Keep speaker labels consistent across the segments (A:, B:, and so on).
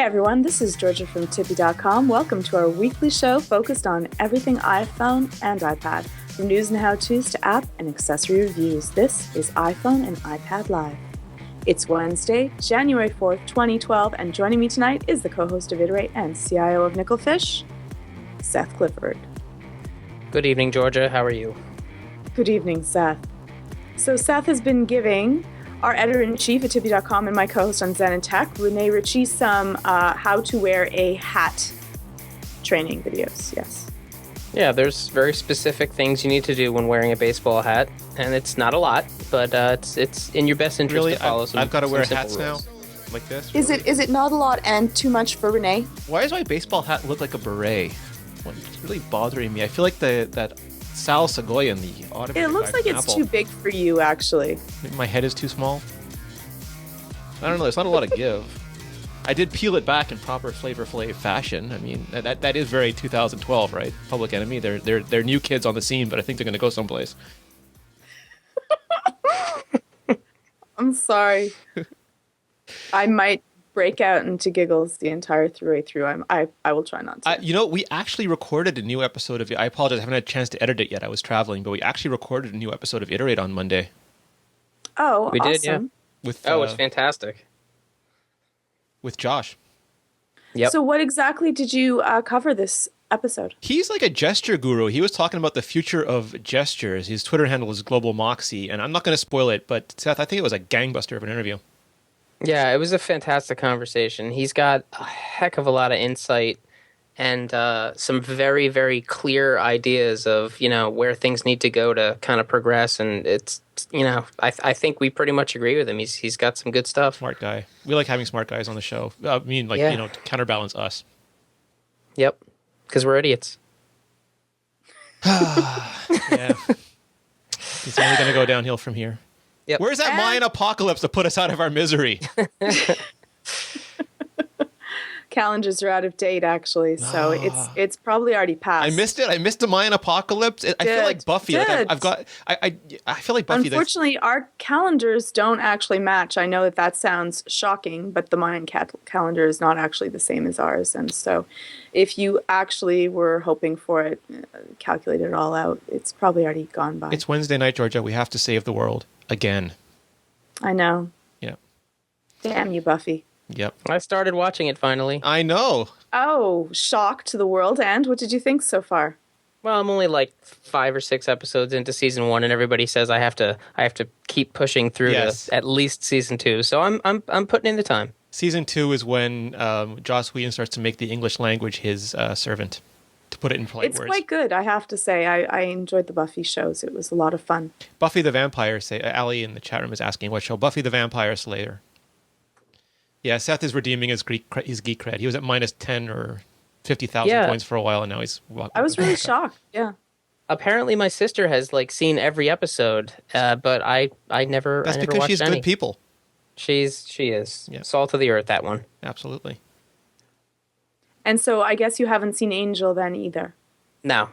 A: Hey everyone, this is Georgia from TiPb.com. Welcome to our weekly show focused on everything iPhone and iPad, from news and how-tos to app and accessory reviews. This is iPhone and iPad Live. It's Wednesday, January 4th, 2012, and joining me tonight is the co-host of Iterate and CIO of Nickelfish, Seth Clifford.
B: Good evening, Georgia. How are you?
A: Good evening, Seth. So Seth has been giving our editor-in-chief at TiPb.com and my co-host on Zen and Tech, Rene Ritchie, some how to wear a hat training videos. Yes.
B: Yeah, there's very specific things you need to do when wearing a baseball hat, and it's not a lot, but it's in your best interest to follow some.
C: I've got to wear
B: rules.
C: hats now, like this. Really?
A: Is it not a lot and too much for Rene?
C: Why does my baseball hat look like a beret? It's really bothering me. I feel like that Sal Segoya in the automated.
A: It looks like it's too big for you, actually.
C: Maybe my head is too small. I don't know. There's not a lot of give. I did peel it back in proper Flavor Flav fashion. I mean, that is very 2012, right? Public Enemy. They're new kids on the scene, but I think they're going to go someplace.
A: I'm sorry. I might break out into giggles the entire way through. I will try not to.
C: We actually recorded a new episode of. I apologize, I haven't had a chance to edit it yet. I was traveling, but we actually recorded a new episode of Iterate on Monday.
A: Oh,
B: we
A: awesome.
B: did, yeah.
C: With
B: it's fantastic.
C: With Josh.
B: Yep.
A: So what exactly did you cover this episode?
C: He's like a gesture guru. He was talking about the future of gestures. His Twitter handle is Global Moxie, and I'm not going to spoil it, but Seth, I think it was a gangbuster of an interview.
B: Yeah, it was a fantastic conversation. He's got a heck of a lot of insight and some very, very clear ideas of, where things need to go to kind of progress. And it's, I think we pretty much agree with him. He's got some good stuff.
C: Smart guy. We like having smart guys on the show. To counterbalance us.
B: Yep, because we're idiots.
C: Yeah. It's only going to go downhill from here.
B: Yep.
C: Where's that Mayan apocalypse to put us out of our misery?
A: Calendars are out of date, actually, so it's probably already passed.
C: I missed it. I missed the Mayan apocalypse. I feel like Buffy. Like I feel like Buffy.
A: Unfortunately, our calendars don't actually match. I know that sounds shocking, but the Mayan calendar is not actually the same as ours. And so if you actually were hoping for it, calculate it all out, it's probably already gone by.
C: It's Wednesday night, Georgia. We have to save the world again.
A: I know.
C: Yeah.
A: Damn you, Buffy.
C: Yep.
B: I started watching it finally.
C: I know.
A: Oh, shock to the world. And what did you think so far?
B: Well, I'm only like 5 or 6 episodes into season 1, and everybody says I have to keep pushing through to at least season 2. So I'm putting in the time.
C: Season 2 is when Joss Whedon starts to make the English language his servant, to put it in polite words.
A: It's quite good, I have to say. I enjoyed the Buffy shows. It was a lot of fun.
C: Buffy the Vampire Ali in the chat room is asking what show. Buffy the Vampire Slayer. Yeah, Seth is redeeming his geek cred. He was at minus 10 or 50,000 points for a while, and now he's...
A: I was really shocked, yeah.
B: Apparently my sister has seen every episode, but I never
C: That's
B: I never
C: because
B: watched
C: she's
B: any.
C: good people.
B: She is.
C: Yeah.
B: Salt of the earth, that one.
C: Absolutely.
A: And so I guess you haven't seen Angel then either.
B: No.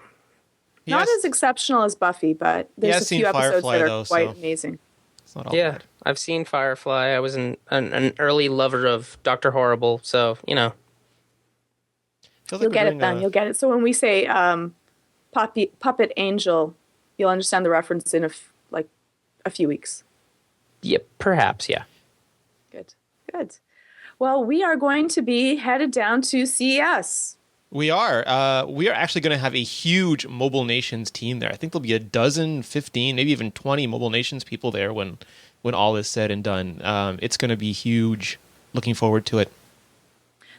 A: Not as exceptional as Buffy, but there's a few episodes that are quite amazing.
C: It's not all bad.
B: I've seen Firefly. I was an early lover of Dr. Horrible, so,
A: You'll get it then. You'll get it. So when we say Puppet Angel, you'll understand the reference in a few weeks.
B: Yep, perhaps, yeah.
A: Good. Well, we are going to be headed down to CES.
C: We are. We are actually going to have a huge Mobile Nations team there. I think there'll be 12, 15, maybe even 20 Mobile Nations people there when all is said and done. It's going to be huge. Looking forward to it.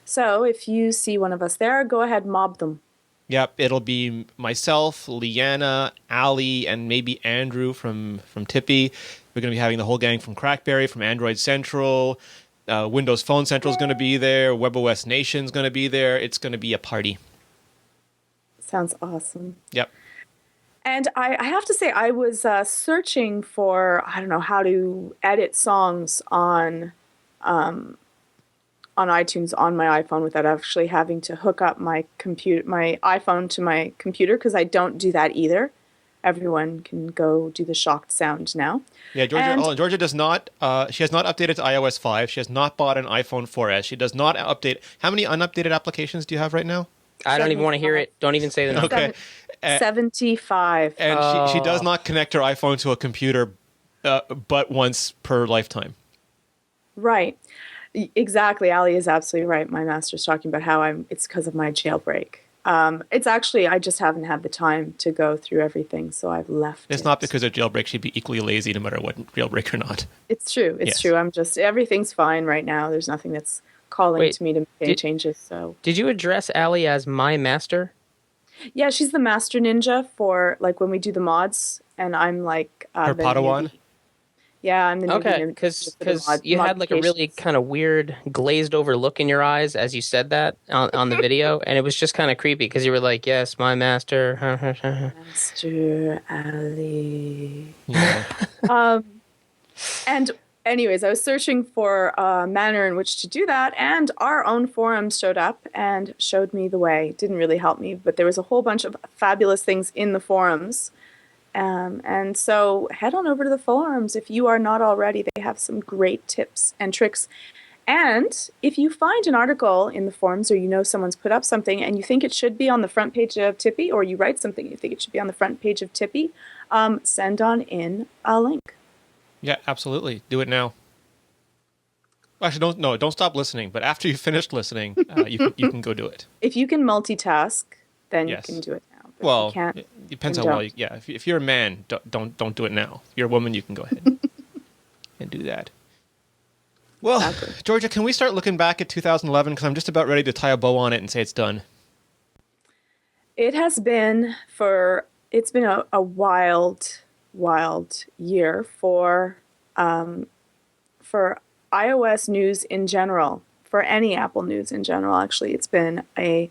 A: So if you see one of us there, go ahead, mob them.
C: Yep, it'll be myself, Leanna, Ali, and maybe Andrew from Tippy. We're going to be having the whole gang from Crackberry, from Android Central. Windows Phone Central is going to be there. WebOS Nation's going to be there. It's going to be a party.
A: Sounds awesome.
C: Yep.
A: And I have to say, I was searching for, how to edit songs on iTunes on my iPhone without actually having to hook up my iPhone to my computer, because I don't do that either. everyone can go do the shocked sound now.
C: Yeah, Georgia.
A: And
C: Hold on. Georgia does not. She has not updated to iOS 5. She has not bought an iPhone 4S. She does not update. How many unupdated applications do you have right now?
B: I don't even want to hear it. Don't even say the number.
C: Okay.
A: 75.
C: And she does
B: Oh.
C: not connect her iPhone to a computer, but once per lifetime.
A: Right. Exactly. Ali is absolutely right. My master's talking about how it's because of my jailbreak. It's actually, I just haven't had the time to go through everything, so I've left
C: It's
A: it.
C: not because of jailbreak. She'd be equally lazy no matter what, jailbreak or not.
A: It's true. It's
C: Yes.
A: true. Everything's fine right now. There's nothing that's calling
B: Wait,
A: to me to make any changes. So
B: Did you address Allie as my master?
A: yeah, she's the master ninja for like when we do the mods, and I'm like
C: Her
A: the
C: Padawan?
A: newbie. Yeah, I'm the newbie
B: Okay,
A: ninja
B: because
A: for the
B: you had like a really
A: modifications.
B: kind of weird glazed over look in your eyes as you said that on the video, and it was just kind of creepy because you were like, "Yes, my master."
A: Master Ali.
C: Yeah.
A: And anyways, I was searching for a manner in which to do that, and our own forums showed up and showed me the way. Didn't really help me, but there was a whole bunch of fabulous things in the forums. And so head on over to the forums if you are not already. They have some great tips and tricks. And if you find an article in the forums or you know someone's put up something and you think it should be on the front page of TiPb, or you write something and you think it should be on the front page of TiPb, send on in a link.
C: Yeah, absolutely. Do it now. Actually, don't stop listening. But after you've finished listening, you can go do it.
A: If you can multitask, then
C: Yes.
A: you can do it now. But if
C: Well,
A: you can't,
C: it depends
A: then
C: how well.
A: don't.
C: Yeah, if you're a man, don't do it now. If you're a woman, you can go ahead and do that. Well,
A: Exactly.
C: Georgia, can we start looking back at 2011? Because I'm just about ready to tie a bow on it and say it's done.
A: It has been a wild, wild year for iOS news in general, for any Apple news in general. Actually, it's been a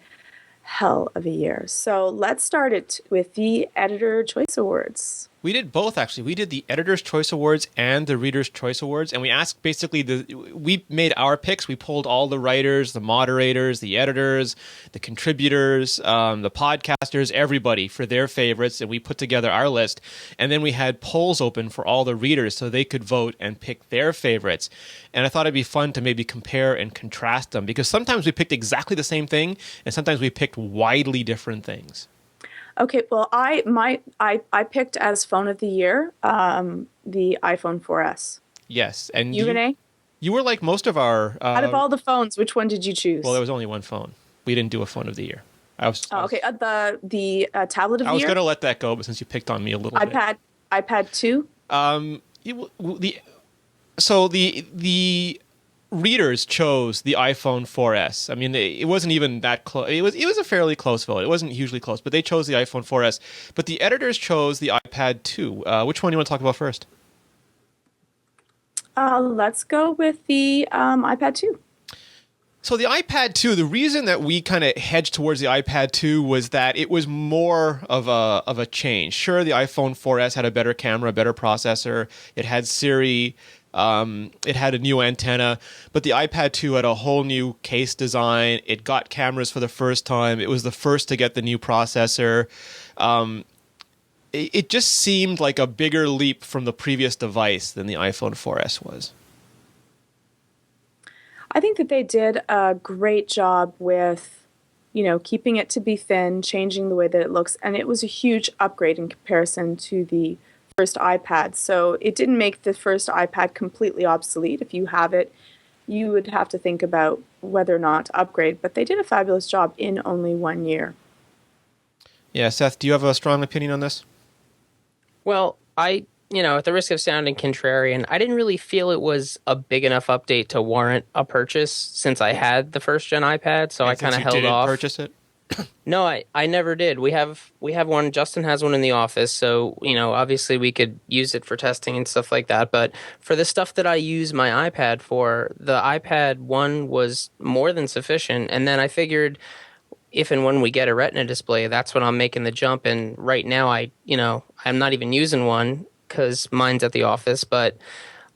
A: hell of a year. So let's start it with the Editor Choice Awards.
C: We did both, actually. We did the Editor's Choice Awards and the Reader's Choice Awards, and we asked basically we made our picks. We polled all the writers, the moderators, the editors, the contributors, the podcasters, everybody for their favorites, and we put together our list. And then we had polls open for all the readers so they could vote and pick their favorites. And I thought it'd be fun to maybe compare and contrast them, because sometimes we picked exactly the same thing, and sometimes we picked widely different things.
A: Okay, well, I picked as phone of the year the iPhone 4S.
C: Yes, and
A: You, Rene?
C: you were like most of our.
A: Out of all the phones, which one did you choose?
C: Well, there was only one phone. We didn't do a phone of the year.
A: Okay, the tablet of
C: I
A: the
C: was
A: year.
C: going to let that go, but since you picked on me a little bit.
A: iPad 2.
C: The readers chose the iPhone 4S. I mean, it wasn't even that close. It was a fairly close vote. It wasn't hugely close, but they chose the iPhone 4S. But the editors chose the iPad 2. Which one do you want to talk about first?
A: Let's go with the iPad 2.
C: So the iPad 2, the reason that we kind of hedged towards the iPad 2 was that it was more of a change. Sure, the iPhone 4S had a better camera, a better processor. It had Siri. It had a new antenna, but the iPad 2 had a whole new case design. It got cameras for the first time. It was the first to get the new processor. It just seemed like a bigger leap from the previous device than the iPhone 4S was.
A: I think that they did a great job with, keeping it to be thin, changing the way that it looks, and it was a huge upgrade in comparison to the first iPad. So it didn't make the first iPad completely obsolete. If you have it, you would have to think about whether or not to upgrade, but they did a fabulous job in only 1 year.
C: Yeah, Seth, do you have a strong opinion on this?
B: Well, at the risk of sounding contrarian, I didn't really feel it was a big enough update to warrant a purchase since I had the first gen iPad, so I kind of held
C: didn't
B: off.
C: Purchase it?
B: No, I never did. We have one. Justin has one in the office, so obviously we could use it for testing and stuff like that. But for the stuff that I use my iPad for, the iPad 1 was more than sufficient. And then I figured if and when we get a Retina display, that's when I'm making the jump. And right now, I'm not even using one because mine's at the office, but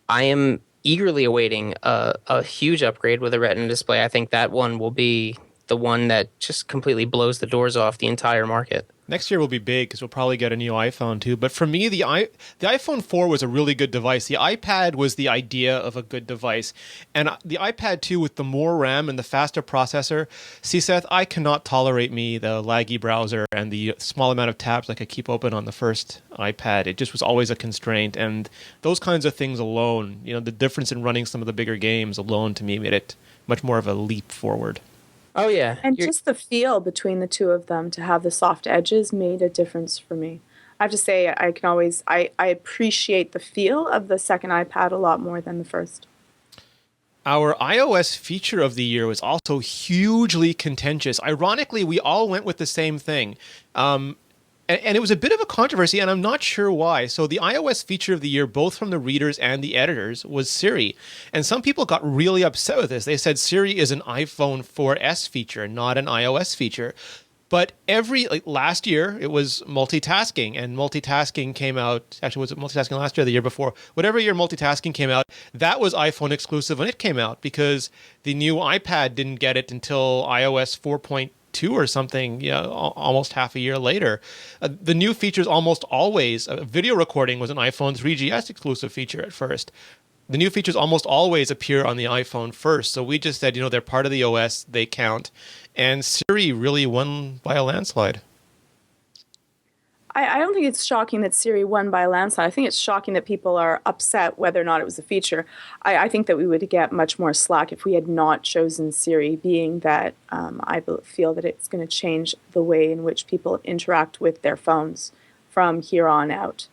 B: I am eagerly awaiting a huge upgrade with a Retina display. I think that one will be the one that just completely blows the doors off the entire market.
C: Next year will be big because we'll probably get a new iPhone too. But for me, the iPhone 4 was a really good device. The iPad was the idea of a good device. And the iPad 2 with the more RAM and the faster processor. See, Seth, I cannot tolerate the laggy browser and the small amount of tabs I could keep open on the first iPad. It just was always a constraint. And those kinds of things alone, the difference in running some of the bigger games alone to me made it much more of a leap forward.
B: Oh yeah,
A: And just the feel between the two of them to have the soft edges made a difference for me. I have to say, I appreciate the feel of the second iPad a lot more than the first.
C: Our iOS feature of the year was also hugely contentious. Ironically, we all went with the same thing. And it was a bit of a controversy, and I'm not sure why. So the iOS feature of the year, both from the readers and the editors, was Siri. And some people got really upset with this. They said Siri is an iPhone 4S feature, not an iOS feature. But last year, it was multitasking, and multitasking came out. Actually, was it multitasking last year or the year before? Whatever year multitasking came out, that was iPhone exclusive when it came out because the new iPad didn't get it until iOS 4.2 or something, almost half a year later. The new features almost always, video recording was an iPhone 3GS exclusive feature at first. The new features almost always appear on the iPhone first. So we just said, they're part of the OS, they count. And Siri really won by a landslide.
A: I don't think it's shocking that Siri won by a landslide. I think it's shocking that people are upset whether or not it was a feature. I think that we would get much more slack if we had not chosen Siri, being that I feel that it's going to change the way in which people interact with their phones from here on out.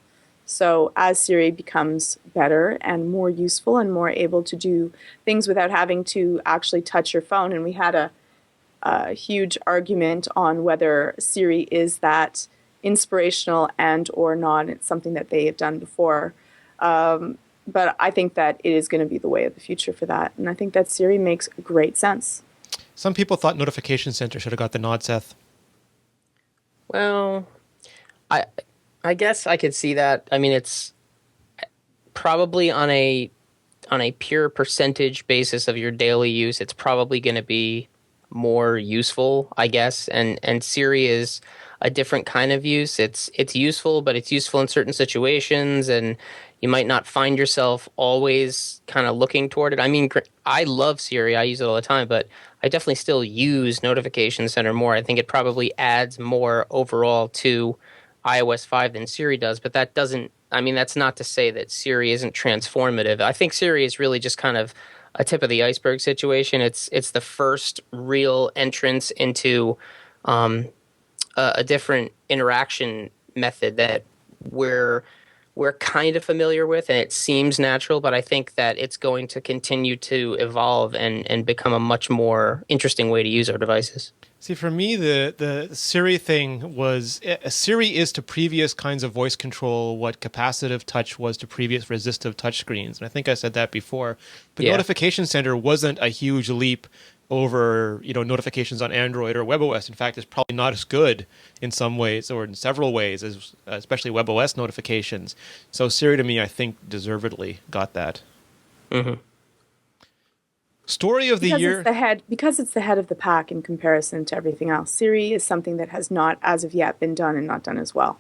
A: So as Siri becomes better and more useful and more able to do things without having to actually touch your phone, and we had a huge argument on whether Siri is that inspirational and or not. It's something that they have done before. But I think that it is going to be the way of the future for that. And I think that Siri makes great sense.
C: Some people thought Notification Center should have got the nod, Seth.
B: Well, I guess I could see that. I mean, it's probably on a pure percentage basis of your daily use, it's probably going to be more useful, I guess. And Siri is a different kind of use. It's useful, but it's useful in certain situations, and you might not find yourself always kind of looking toward it. I mean, I love Siri. I use it all the time, but I definitely still use Notification Center more. I think it probably adds more overall to iOS 5 than Siri does, but that doesn't, I mean, that's not to say that Siri isn't transformative. I think Siri is really just kind of a tip of the iceberg situation. It's the first real entrance into a different interaction method that we're kind of familiar with, and it seems natural, but I think that it's going to continue to evolve and become a much more interesting way to use our devices.
C: See, for me, the Siri thing was, Siri is to previous kinds of voice control what capacitive touch was to previous resistive touch screens. And I think I said that before. But yeah. Notification Center wasn't a huge leap over, notifications on Android or WebOS. In fact, it's probably not as good in some ways or in several ways, as especially WebOS notifications. So Siri, to me, I think deservedly got that.
B: Mm-hmm.
C: Story of the year.
A: Because it's the head of the pack in comparison to everything else. Siri is something that has not, as of yet, been done and not done as well.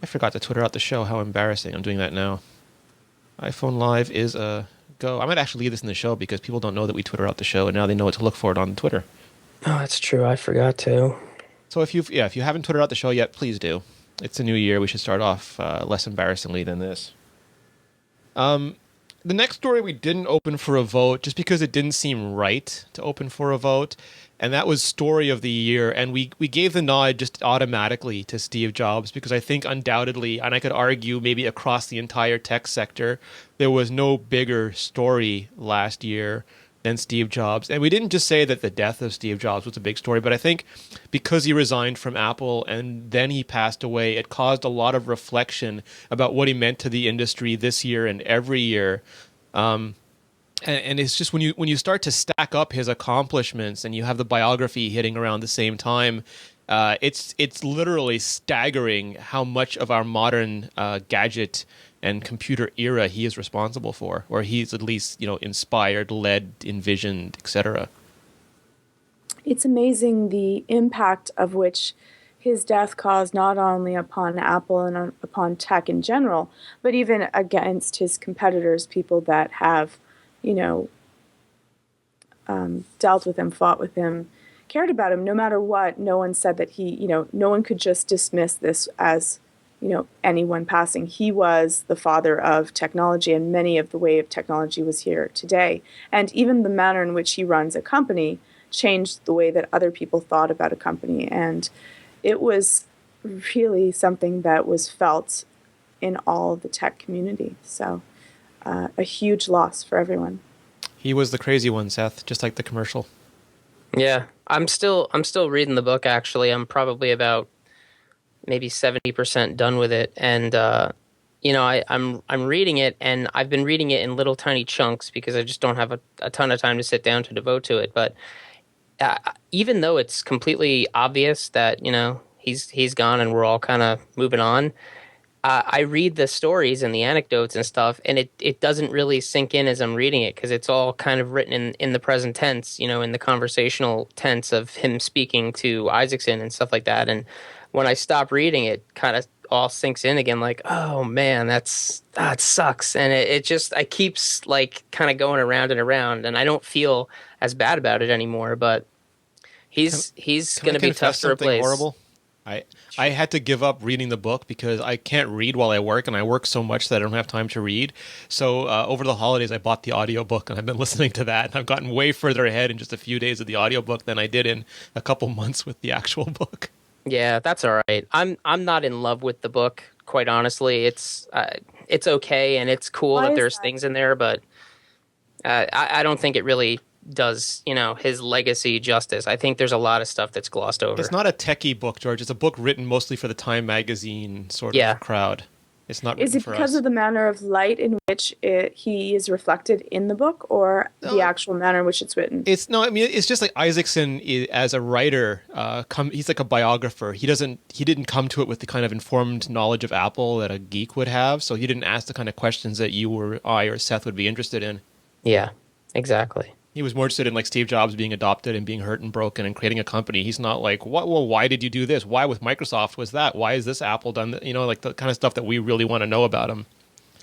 C: I forgot to Twitter out the show. How embarrassing. I'm doing that now. iPhone Live is a go. I might actually leave this in the show because people don't know that we Twitter out the show, and now they know what to look for it on Twitter.
B: Oh, that's true. I forgot to.
C: So if you haven't Twittered out the show yet, please do. It's a new year. We should start off less embarrassingly than this. The next story we didn't open for a vote just because it didn't seem right to open for a vote, and that was Story of the Year. And we gave the nod just automatically to Steve Jobs because I think undoubtedly, and I could argue maybe across the entire tech sector, there was no bigger story last year than Steve Jobs. And we didn't just say that the death of Steve Jobs was a big story, but I think because he resigned from Apple and then he passed away, it caused a lot of reflection about what he meant to the industry this year and every year. And it's just when you start to stack up his accomplishments and you have the biography hitting around the same time, it's literally staggering how much of our modern gadget and computer era he is responsible for, or he's at least inspired, led, envisioned, etc.
A: It's amazing the impact of which his death caused not only upon Apple and upon tech in general, but even against his competitors, people that have, you know, dealt with him, fought with him, cared about him. No matter what, no one said that he, no one could just dismiss this as, anyone passing. He was the father of technology, and many of the way of technology was here today. And even the manner in which he runs a company changed the way that other people thought about a company. And it was really something that was felt in all of the tech community. So a huge loss for everyone.
C: He was the crazy one, Seth, just like the commercial.
B: Yeah, I'm still reading the book. Actually, I'm probably about maybe 70% done with it, and I'm reading it, and I've been reading it in little tiny chunks because I just don't have a ton of time to sit down to devote to it. But even though it's completely obvious that he's gone and we're all kind of moving on, I read the stories and the anecdotes and stuff, and it doesn't really sink in as I'm reading it because it's all kind of written in the present tense, in the conversational tense of him speaking to Isaacson and stuff like that. And when I stop reading, it kind of all sinks in again, like, oh man, that sucks. And it just, I keeps like kind of going around and around, and I don't feel as bad about it anymore. But he's going to be tough to replace.
C: Horrible? I had to give up reading the book because I can't read while I work, and I work so much that I don't have time to read. So over the holidays, I bought the audiobook, and I've been listening to that. And I've gotten way further ahead in just a few days of the audiobook than I did in a couple months with the actual book.
B: Yeah, that's all right. I'm not in love with the book, quite honestly. It's okay, and it's cool that there's things in there, but I don't think it really does his legacy justice. I think there's a lot of stuff that's glossed over.
C: It's not a techie book, George. It's a book written mostly for the Time magazine sort of crowd. It's not.
A: Is it because of the manner of light in which he is reflected in the book, or the actual manner in which it's written?
C: It's just like Isaacson as a writer. He's like a biographer. He didn't come to it with the kind of informed knowledge of Apple that a geek would have. So he didn't ask the kind of questions that you or I or Seth would be interested in.
B: Yeah, exactly.
C: He was more interested in like Steve Jobs being adopted and being hurt and broken and creating a company. He's not like, what? Well, why did you do this? Why with Microsoft was that? Why is this Apple done that? Like the kind of stuff that we really want to know about him.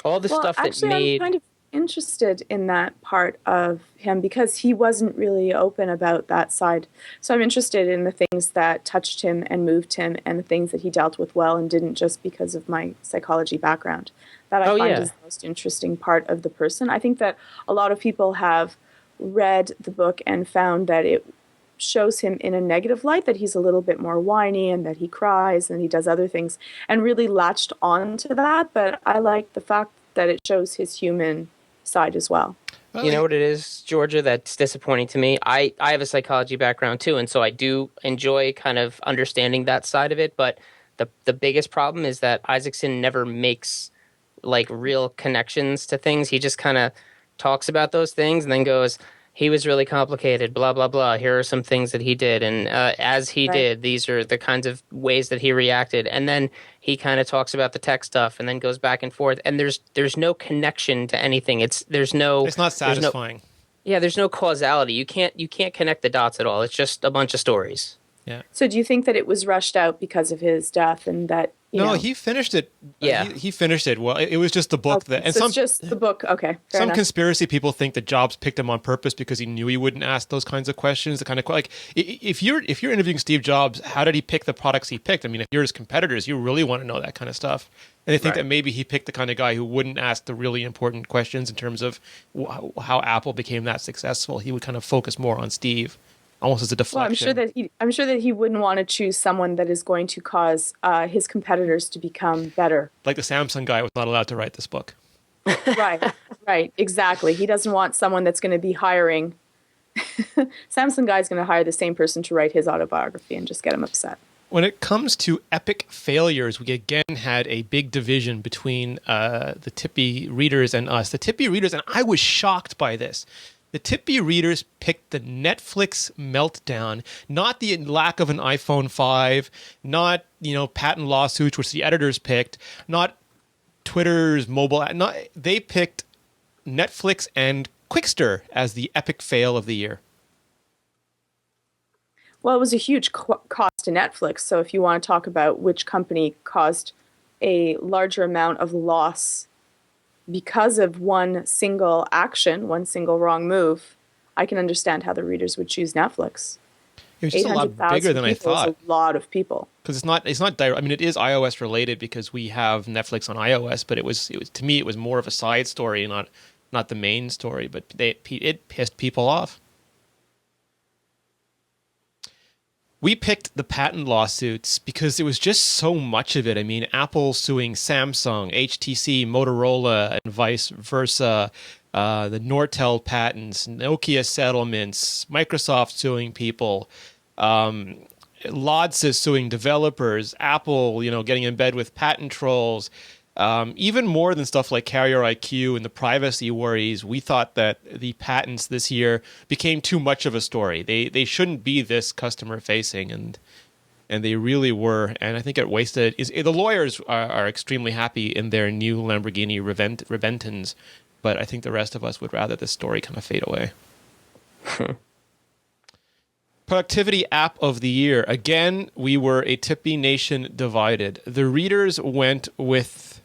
B: All the stuff that made.
A: I'm kind of interested in that part of him because he wasn't really open about that side. So I'm interested in the things that touched him and moved him, and the things that he dealt with well and didn't, just because of my psychology background. That I find is the most interesting part of the person. I think that a lot of people have read the book and found that it shows him in a negative light, that he's a little bit more whiny and that he cries and he does other things, and really latched on to that. But I like the fact that it shows his human side as well.
B: You know what it is, Georgia, that's disappointing to me? I have a psychology background too, and so I do enjoy kind of understanding that side of it. But the biggest problem is that Isaacson never makes like real connections to things. He just kind of talks about those things and then goes, he was really complicated, blah, blah, blah. Here are some things that he did. And as he did, these are the kinds of ways that he reacted. And then he kind of talks about the tech stuff and then goes back and forth. And there's no connection to anything. It's not
C: satisfying.
B: There's no causality. You can't connect the dots at all. It's just a bunch of stories.
C: Yeah.
A: So do you think that it was rushed out because of his death, and that
C: he finished it.
B: Yeah,
C: he finished it. Well, it was just the book
A: it's just the book. Okay.
C: Some conspiracy people think that Jobs picked him on purpose because he knew he wouldn't ask those kinds of questions. The kind of like if you're interviewing Steve Jobs, how did he pick the products he picked? I mean, if you're his competitors, you really want to know that kind of stuff. And I think that maybe he picked the kind of guy who wouldn't ask the really important questions in terms of how Apple became that successful. He would kind of focus more on Steve. Almost as a deflection.
A: Well, I'm sure that he wouldn't want to choose someone that is going to cause his competitors to become better.
C: Like the Samsung guy was not allowed to write this book.
A: Right, exactly. He doesn't want someone that's going to be hiring. Samsung guy is going to hire the same person to write his autobiography and just get him upset.
C: When it comes to epic failures, we again had a big division between the TiPb readers and us. The TiPb readers, and I was shocked by this. The TiPb readers picked the Netflix meltdown, not the lack of an iPhone 5, not patent lawsuits, which the editors picked, not Twitter's mobile. They picked Netflix and Quickster as the epic fail of the year.
A: Well, it was a huge cost to Netflix. So if you want to talk about which company caused a larger amount of loss because of one single action, one single wrong move, I can understand how the readers would choose Netflix.
C: It was just a lot bigger than I
A: people is
C: thought.
A: a lot of people.
C: Because it's not direct. I mean, it is iOS related because we have Netflix on iOS, but it was to me it was more of a side story, not the main story. But it pissed people off. We picked the patent lawsuits because there was just so much of it. I mean, Apple suing Samsung, HTC, Motorola, and vice versa. The Nortel patents, Nokia settlements, Microsoft suing people, Lodsys suing developers, Apple, getting in bed with patent trolls. Even more than stuff like Carrier IQ and the privacy worries, we thought that the patents this year became too much of a story. They shouldn't be this customer facing, and they really were. And I think it wasted. The lawyers are extremely happy in their new Lamborghini Reventons, but I think the rest of us would rather this story kind of fade away. Productivity app of the year. Again, we were a TiPb nation divided. The readers went with...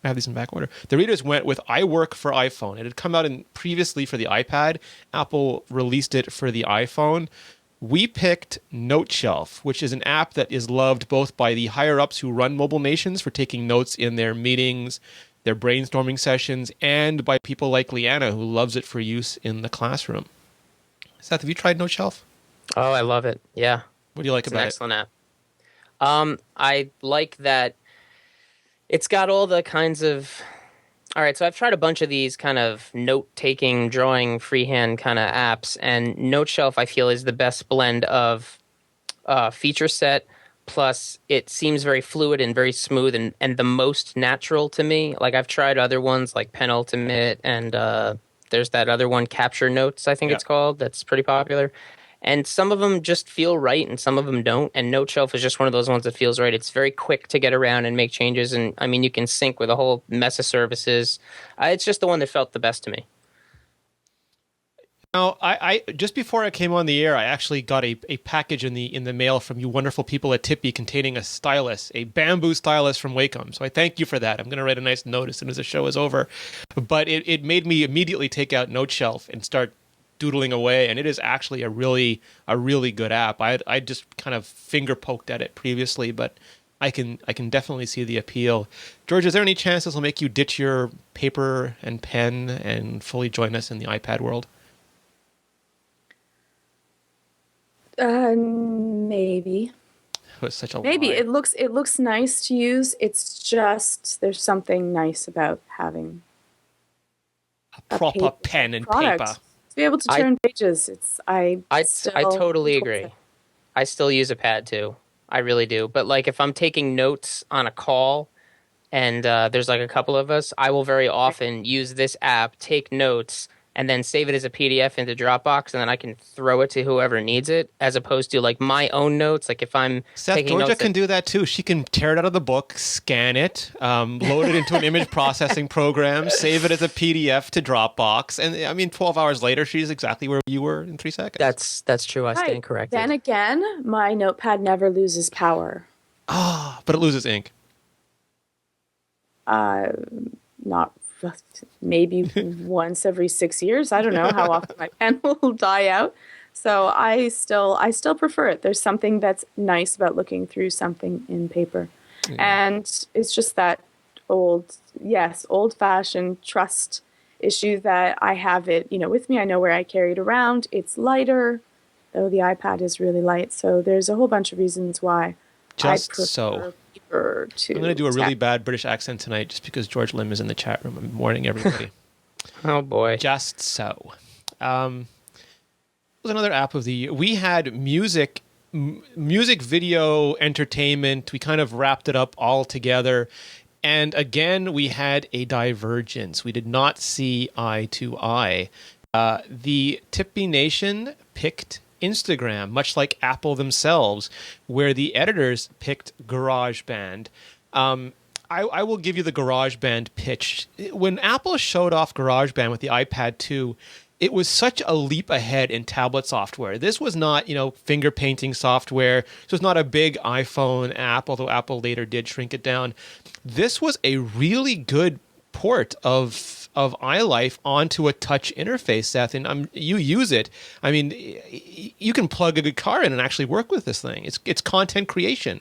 C: I have these in back order. The readers went with iWork for iPhone. It had come out previously for the iPad. Apple released it for the iPhone. We picked NoteShelf, which is an app that is loved both by the higher-ups who run mobile nations for taking notes in their meetings, their brainstorming sessions, and by people like Leanna, who loves it for use in the classroom. Seth, have you tried NoteShelf?
B: Oh, I love it. Yeah.
C: What do you like about it?
B: It's an excellent app. I like that it's got all the kinds of... All right, so I've tried a bunch of these kind of note-taking, drawing, freehand kind of apps, and NoteShelf, I feel, is the best blend of feature set, plus it seems very fluid and very smooth and the most natural to me. Like, I've tried other ones like Penultimate, and there's that other one, Capture Notes, I think it's called, that's pretty popular. And some of them just feel right and some of them don't. And NoteShelf is just one of those ones that feels right. It's very quick to get around and make changes. And I mean, you can sync with a whole mess of services. It's just the one that felt the best to me.
C: Now, I just before I came on the air, I actually got a package in the mail from you wonderful people at TiPb containing a stylus, a bamboo stylus from Wacom. So I thank you for that. I'm going to write a nice note as soon as the show is over. But it made me immediately take out NoteShelf and start doodling away, and it is actually a really good app. I just kind of finger poked at it previously, but I can definitely see the appeal. George, is there any chance this will make you ditch your paper and pen and fully join us in the iPad world?
A: Maybe.
C: It was such a
A: Maybe
C: lie.
A: it looks nice to use. It's just there's something nice about having
C: a proper pen and paper.
A: To be able to turn pages, I
B: totally agree. I still use a pad too. I really do. But like if I'm taking notes on a call and there's like a couple of us, I will very often use this app, take notes, and then save it as a PDF into Dropbox, and then I can throw it to whoever needs it, as opposed to like my own notes. Like if I'm
C: Seth,
B: taking
C: Georgia
B: notes
C: can do that too. She can tear it out of the book, scan it, load it into an image processing program, save it as a PDF to Dropbox, and I mean, 12 hours later, she's exactly where you were in 3 seconds.
B: That's true. I stand corrected.
A: Then again, my notepad never loses power.
C: But it loses ink.
A: Not maybe once every 6 years. I don't know how often my pen will die out. So I still prefer it. There's something that's nice about looking through something in paper. Yeah. And it's just that old-fashioned trust issue that I have it, with me. I know where I carry it around. It's lighter, though the iPad is really light. So there's a whole bunch of reasons why I prefer paper to
C: I'm going to do a really bad British accent tonight just because George Lim is in the chat room. I'm warning everybody.
B: Oh, boy.
C: Just so. Was another app of the year. We had music video entertainment. We kind of wrapped it up all together. And again, we had a divergence. We did not see eye to eye. The TiPb Nation picked Instagram, much like Apple themselves, where the editors picked GarageBand. I will give you the GarageBand pitch. When Apple showed off GarageBand with the iPad 2, it was such a leap ahead in tablet software. This was not, finger painting software. This was not a big iPhone app, although Apple later did shrink it down. This was a really good port of iLife onto a touch interface, Seth, and you use it. I mean, you can plug a guitar in and actually work with this thing. It's content creation.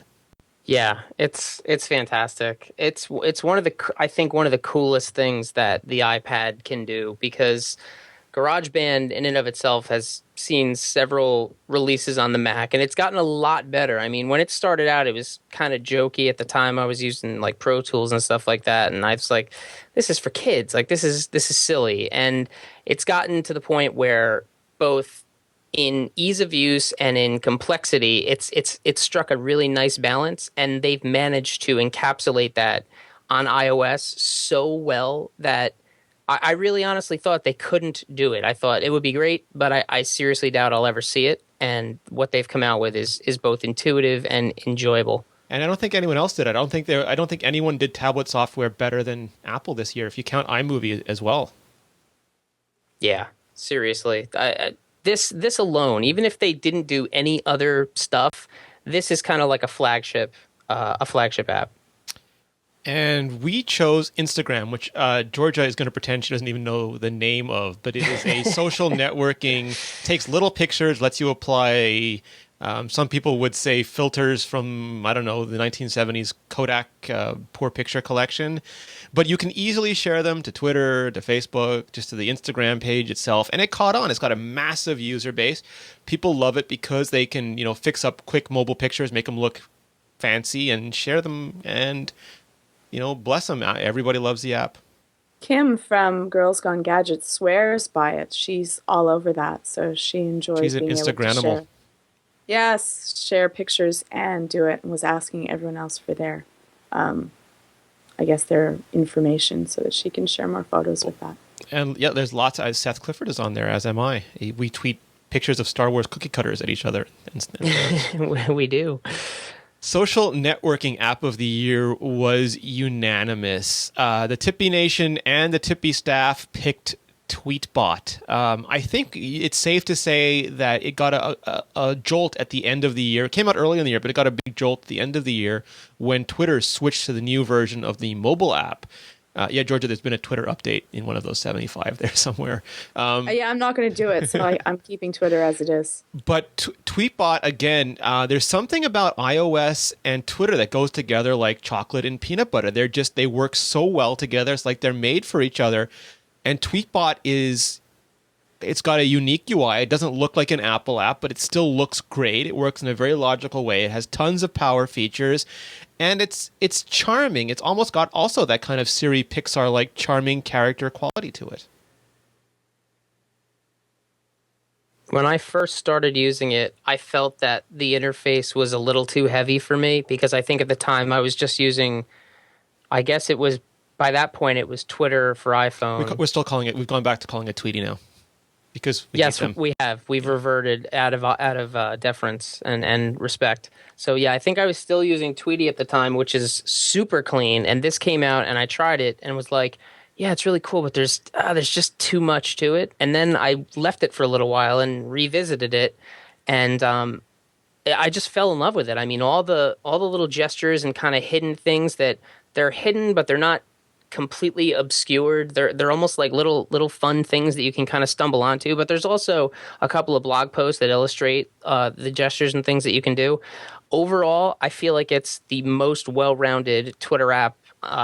B: Yeah, it's fantastic. It's one of the coolest things that the iPad can do, because GarageBand in and of itself has seen several releases on the Mac, and it's gotten a lot better. I mean, when it started out, it was kind of jokey at the time. I was using like Pro Tools and stuff like that, and I was like, this is for kids. Like, this is silly. And it's gotten to the point where both in ease of use and in complexity, it's struck a really nice balance, and they've managed to encapsulate that on iOS so well that I really honestly thought they couldn't do it. I thought it would be great, but I seriously doubt I'll ever see it. And what they've come out with is both intuitive and enjoyable.
C: And I don't think anyone else did. I don't think anyone did tablet software better than Apple this year, if you count iMovie as well.
B: Yeah, seriously. This alone, even if they didn't do any other stuff, this is kind of like a flagship app.
C: And we chose Instagram, which Georgia is going to pretend she doesn't even know the name of, but it is a social networking, takes little pictures, lets you apply, some people would say filters from, I don't know, the 1970s Kodak poor picture collection. But you can easily share them to Twitter, to Facebook, just to the Instagram page itself. And it caught on. It's got a massive user base. People love it because they can, fix up quick mobile pictures, make them look fancy, and share them, and bless them. Everybody loves the app.
A: Kim from Girls Gone Gadget swears by it. She's all over that, so she enjoys
C: She's an
A: being able to
C: Instagramable.
A: share. Yes, share pictures and do it, and was asking everyone else for their, their information so that she can share more photos with that.
C: And yeah, there's lots. Seth Clifford is on there, as am I. We tweet pictures of Star Wars cookie cutters at each other.
B: We do.
C: Social networking app of the year was unanimous. The TiPb Nation and the TiPb staff picked Tweetbot. I think it's safe to say that it got a jolt at the end of the year. It came out early in the year, but it got a big jolt at the end of the year when Twitter switched to the new version of the mobile app. Georgia, there's been a Twitter update in one of those 75 there somewhere.
A: I'm not going to do it, so I'm keeping Twitter as it is.
C: But Tweetbot, again, there's something about iOS and Twitter that goes together like chocolate and peanut butter. They work so well together. It's like they're made for each other. And Tweetbot it's got a unique UI. It doesn't look like an Apple app, but it still looks great. It works in a very logical way. It has tons of power features, and it's charming. It's almost got also that kind of Siri Pixar-like charming character quality to it.
B: When I first started using it, I felt that the interface was a little too heavy for me, because I think at the time I was just using, by that point it was Twitter for iPhone.
C: We're still calling it, we've gone back to calling it Tweety now. Because
B: we have. We've reverted out of deference and respect. So yeah, I think I was still using Tweety at the time, which is super clean. And this came out, and I tried it, and was like, yeah, it's really cool, but there's just too much to it. And then I left it for a little while and revisited it, and I just fell in love with it. I mean, all the little gestures and kind of hidden things that they're hidden, but they're not completely obscured. They're almost like little fun things that you can kind of stumble onto. But there's also a couple of blog posts that illustrate the gestures and things that you can do. Overall, I feel like it's the most well-rounded Twitter app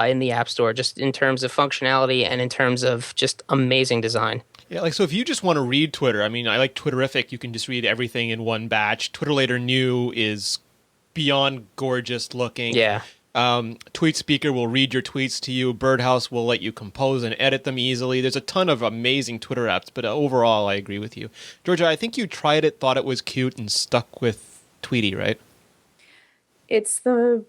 B: in the App Store, just in terms of functionality and in terms of just amazing design.
C: Yeah, so if you just want to read Twitter, I mean, I like Twitterific. You can just read everything in one batch. Twitter Later New is beyond gorgeous looking.
B: Yeah.
C: Tweet Speaker will read your tweets to you. Birdhouse will let you compose and edit them easily. There's a ton of amazing Twitter apps, but overall, I agree with you. Georgia, I think you tried it, thought it was cute, and stuck with Tweety, right?
A: It's the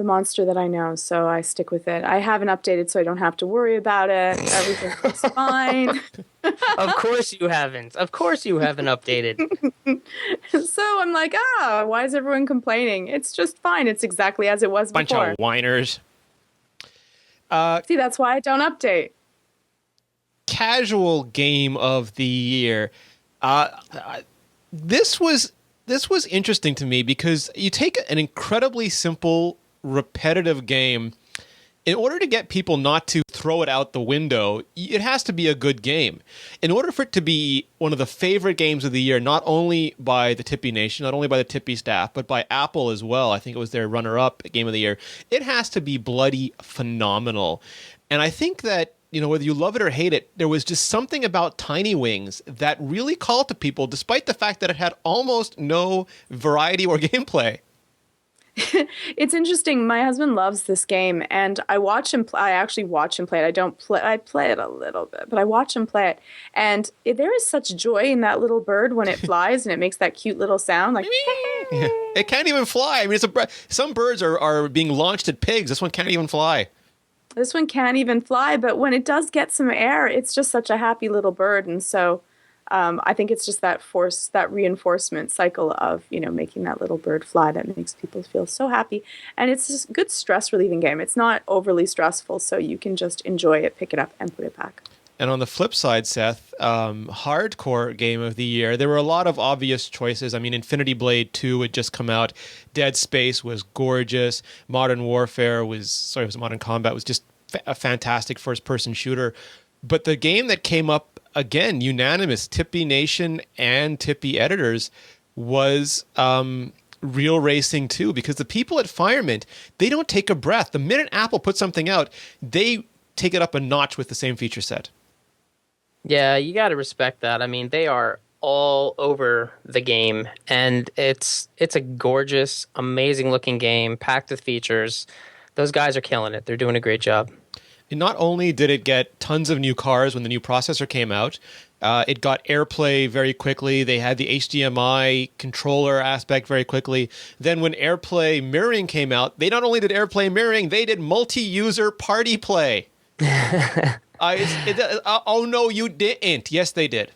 A: monster that I know, so I stick with it. I haven't updated, so I don't have to worry about it. Everything's fine.
B: Of course you haven't. Of course you haven't updated.
A: So I'm like, why is everyone complaining? It's just fine. It's exactly as it was
C: Bunch
A: before.
C: of whiners.
A: See, that's why I don't update.
C: casual game of the year. Uh, this was interesting to me because you take an incredibly simple, repetitive game. In order to get people not to throw it out the window, it has to be a good game. In order for it to be one of the favorite games of the year, not only by the TiPb Nation, not only by the TiPb staff, but by Apple as well, I think it was their runner-up game of the year, it has to be bloody phenomenal. And I think that, whether you love it or hate it, there was just something about Tiny Wings that really called to people, despite the fact that it had almost no variety or gameplay.
A: It's interesting. My husband loves this game, and I watch him. I actually watch him play it. I don't play. I play it a little bit, but I watch him play it, and there is such joy in that little bird when it flies and it makes that cute little sound, like.
C: Yeah. It can't even fly. I mean, some birds are being launched at pigs. This one can't even fly.
A: This one can't even fly, but when it does get some air, it's just such a happy little bird, and so. I think it's just that reinforcement cycle of, making that little bird fly that makes people feel so happy. And it's just a good stress relieving game. It's not overly stressful, so you can just enjoy it, pick it up, and put it back.
C: And on the flip side, Seth, hardcore game of the year, there were a lot of obvious choices. I mean, Infinity Blade 2 had just come out. Dead Space was gorgeous. Modern Combat was just a fantastic first-person shooter. But the game that came up again, unanimous, TiPb Nation and TiPb editors, was Real Racing 2, because the people at Firemint, they don't take a breath. The minute Apple puts something out, they take it up a notch with the same feature set.
B: Yeah, you got to respect that. I mean, they are all over the game, and it's a gorgeous, amazing looking game, packed with features. Those guys are killing it. They're doing a great job.
C: And not only did it get tons of new cars when the new processor came out, it got AirPlay very quickly. They had the HDMI controller aspect very quickly. Then when AirPlay mirroring came out, they not only did AirPlay mirroring, they did multi-user party play. Oh, no, you didn't. Yes, they did.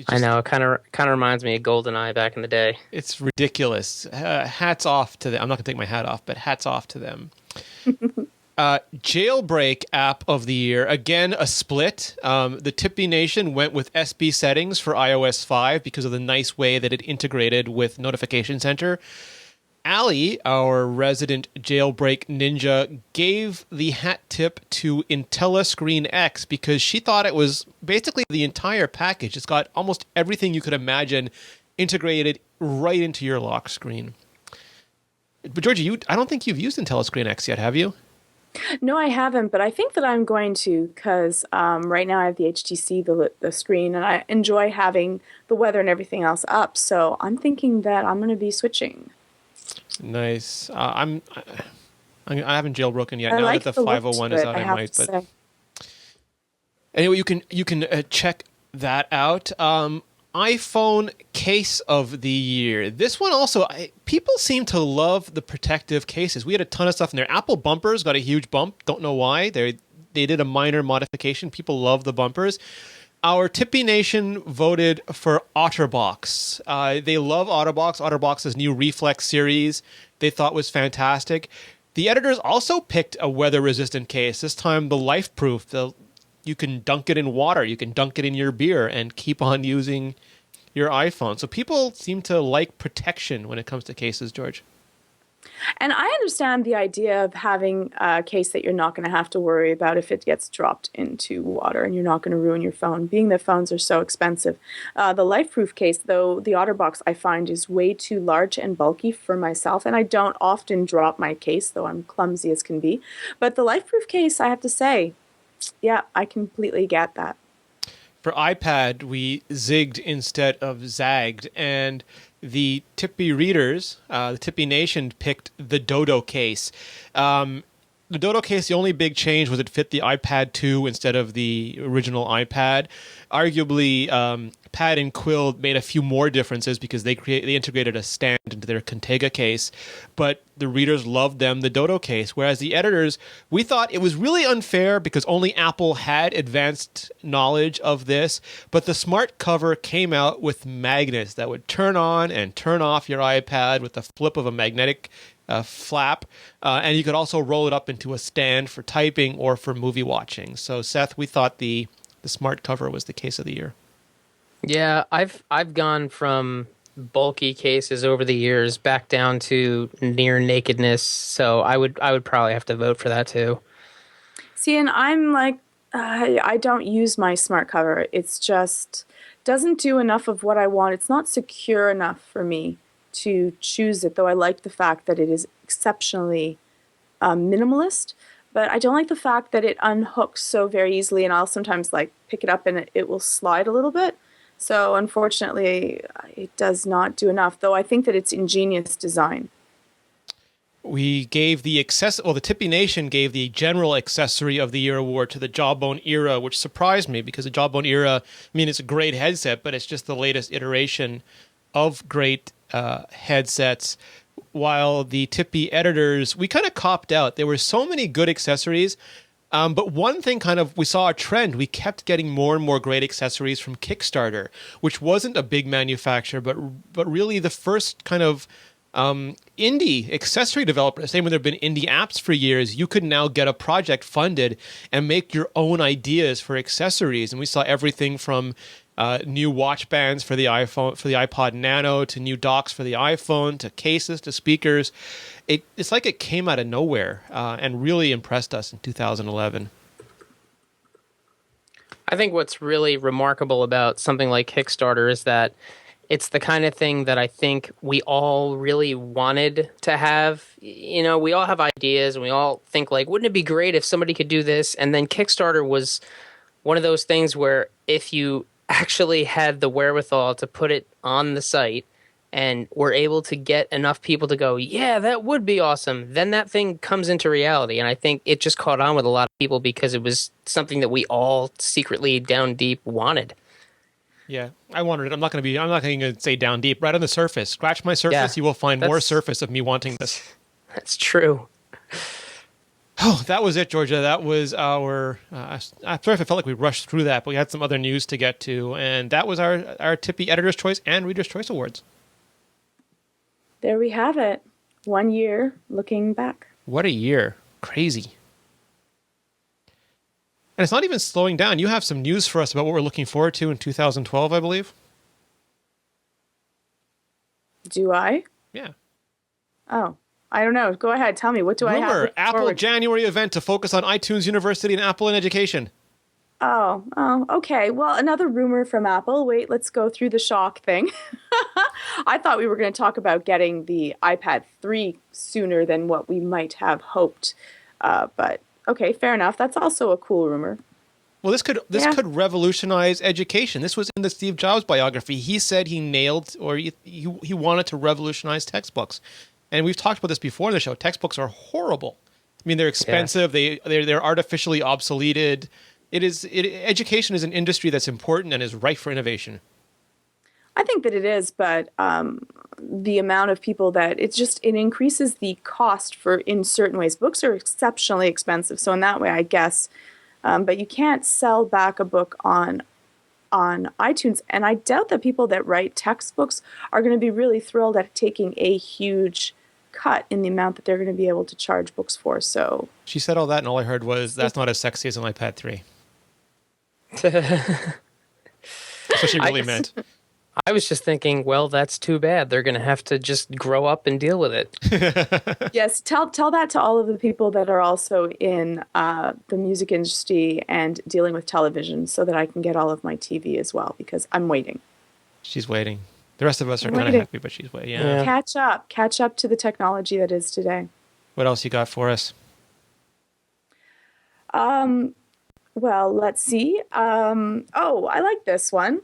B: I know. It kind of reminds me of GoldenEye back in the day.
C: It's ridiculous. Hats off to them. I'm not going to take my hat off, but hats off to them. Jailbreak app of the year, again a split. The TiPb Nation went with SB settings for iOS 5 because of the nice way that it integrated with Notification Center. Ali, our resident Jailbreak ninja, gave the hat tip to IntelliScreen X because she thought it was basically the entire package. It's got almost everything you could imagine integrated right into your lock screen. But Georgie, I don't think you've used IntelliScreen X yet, have you?
A: No, I haven't, but I think that I'm going to because right now I have the HTC, the screen, and I enjoy having the weather and everything else up. So I'm thinking that I'm going to be switching.
C: Nice. I haven't jailbroken yet.
A: I
C: now
A: like
C: that the 501 is out, I might. But
A: say.
C: Anyway, you can check that out. iPhone case of the year. This one also, people seem to love the protective cases. We had a ton of stuff in there. Apple bumpers got a huge bump. Don't know why. They did a minor modification. People love the bumpers. Our TiPb Nation voted for OtterBox. They love OtterBox. OtterBox's new Reflex series they thought was fantastic. The editors also picked a weather-resistant case. This time the LifeProof. You can dunk it in water. You can dunk it in your beer and keep on using your iPhone. So people seem to like protection when it comes to cases, George.
A: And I understand the idea of having a case that you're not going to have to worry about if it gets dropped into water and you're not going to ruin your phone, being that phones are so expensive. The LifeProof case, though, the OtterBox I find is way too large and bulky for myself, and I don't often drop my case, though I'm clumsy as can be. But the LifeProof case, I have to say, yeah, I completely get that.
C: For iPad, we zigged instead of zagged, and the TiPb readers, the TiPb Nation, picked the Dodo case. The Dodo case, the only big change was it fit the iPad 2 instead of the original iPad. Arguably, Pad and Quill made a few more differences because they integrated a stand into their Contega case, but the readers loved them, the Dodo case. Whereas the editors, we thought it was really unfair because only Apple had advanced knowledge of this, but the smart cover came out with magnets that would turn on and turn off your iPad with the flip of a magnetic flap, and you could also roll it up into a stand for typing or for movie watching. So, Seth, we thought the the smart cover was the case of the year.
B: Yeah, I've gone from bulky cases over the years back down to near nakedness, so I would probably have to vote for that too.
A: See, and I'm like, I don't use my smart cover. It's just doesn't do enough of what I want. It's not secure enough for me to choose it, though I like the fact that it is exceptionally minimalist. But I don't like the fact that it unhooks so very easily, and I'll sometimes like pick it up and it will slide a little bit. So unfortunately, it does not do enough, though I think that it's ingenious design.
C: We gave the the Tippy Nation gave the General Accessory of the Year award to the Jawbone Era, which surprised me because the Jawbone Era, I mean, it's a great headset, but it's just the latest iteration of great headsets. While the Tippy editors, we kind of copped out. There were so many good accessories, but one thing we saw a trend. We kept getting more and more great accessories from Kickstarter, which wasn't a big manufacturer, but really the first kind of indie accessory developer. Same when there have been indie apps for years, you could now get a project funded and make your own ideas for accessories. And we saw everything from new watch bands for the iPhone, for the iPod Nano, to new docks for the iPhone, to cases, to speakers. It's like it came out of nowhere and really impressed us in 2011.
B: I think what's really remarkable about something like Kickstarter is that it's the kind of thing that I think we all really wanted to have. You know, we all have ideas and we all think like, wouldn't it be great if somebody could do this? And then Kickstarter was one of those things where if you actually had the wherewithal to put it on the site and were able to get enough people to go, yeah, that would be awesome, then that thing comes into reality. And I think it just caught on with a lot of people because it was something that we all secretly down deep wanted.
C: Yeah, I wanted it. I'm not going to say down deep, right on the surface. Scratch my surface,
B: Yeah,
C: you will find more surface of me wanting this.
B: That's true.
C: Oh, that was it, Georgia. That was our... I'm sorry if I felt like we rushed through that, but we had some other news to get to. And that was our Tippy Editor's Choice and Reader's Choice Awards.
A: There we have it. 1 year looking back.
C: What a year. Crazy. And it's not even slowing down. You have some news for us about what we're looking forward to in 2012, I believe.
A: Do I?
C: Yeah.
A: Oh, I don't know. Go ahead. Tell me. What do I have?
C: Rumor, Apple January event to focus on iTunes University and Apple in education.
A: Oh, okay. Well, another rumor from Apple. Wait, let's go through the shock thing. I thought we were going to talk about getting the iPad 3 sooner than what we might have hoped. But okay, fair enough. That's also a cool rumor.
C: Well, this could revolutionize education. This was in the Steve Jobs biography. He said he nailed, or he wanted to revolutionize textbooks. And we've talked about this before in the show. Textbooks are horrible. I mean, they're expensive. Yeah. They're artificially obsoleted. Education is an industry that's important and is ripe for innovation.
A: I think that it is, but the amount of people that it increases the cost in certain ways. Books are exceptionally expensive, so in that way, I guess. But you can't sell back a book on iTunes, and I doubt that people that write textbooks are going to be really thrilled at taking a huge cut in the amount that they're going to be able to charge books for. So
C: she said all that, and all I heard was, "That's not as sexy as an iPad 3." That's what she really meant.
B: I was just thinking, well, that's too bad. They're going to have to just grow up and deal with it.
A: Yes, tell that to all of the people that are also in the music industry and dealing with television so that I can get all of my TV as well, because I'm waiting.
C: She's waiting. The rest of us are kind of happy, but she's waiting. Yeah.
A: Catch up to the technology that is today.
C: What else you got for us?
A: Well, let's see. I like this one.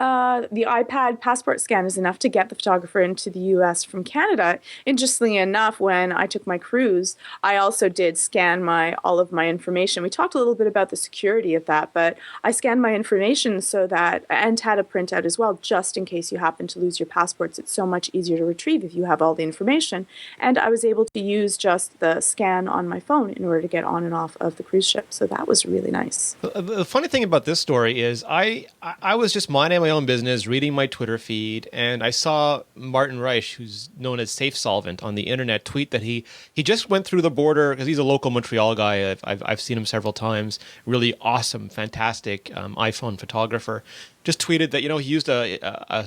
A: The iPad passport scan is enough to get the photographer into the U.S. from Canada. Interestingly enough, when I took my cruise, I also did scan all of my information. We talked a little bit about the security of that, but I scanned my information and had a printout as well, just in case you happen to lose your passports. It's so much easier to retrieve if you have all the information. And I was able to use just the scan on my phone in order to get on and off of the cruise ship. So that was really nice.
C: The funny thing about this story is I was just minding my my own business, reading my Twitter feed, and I saw Martin Reich, who's known as Safe Solvent on the internet, tweet that he just went through the border because he's a local Montreal guy. I've seen him several times. Really awesome, fantastic iPhone photographer. Just tweeted that he used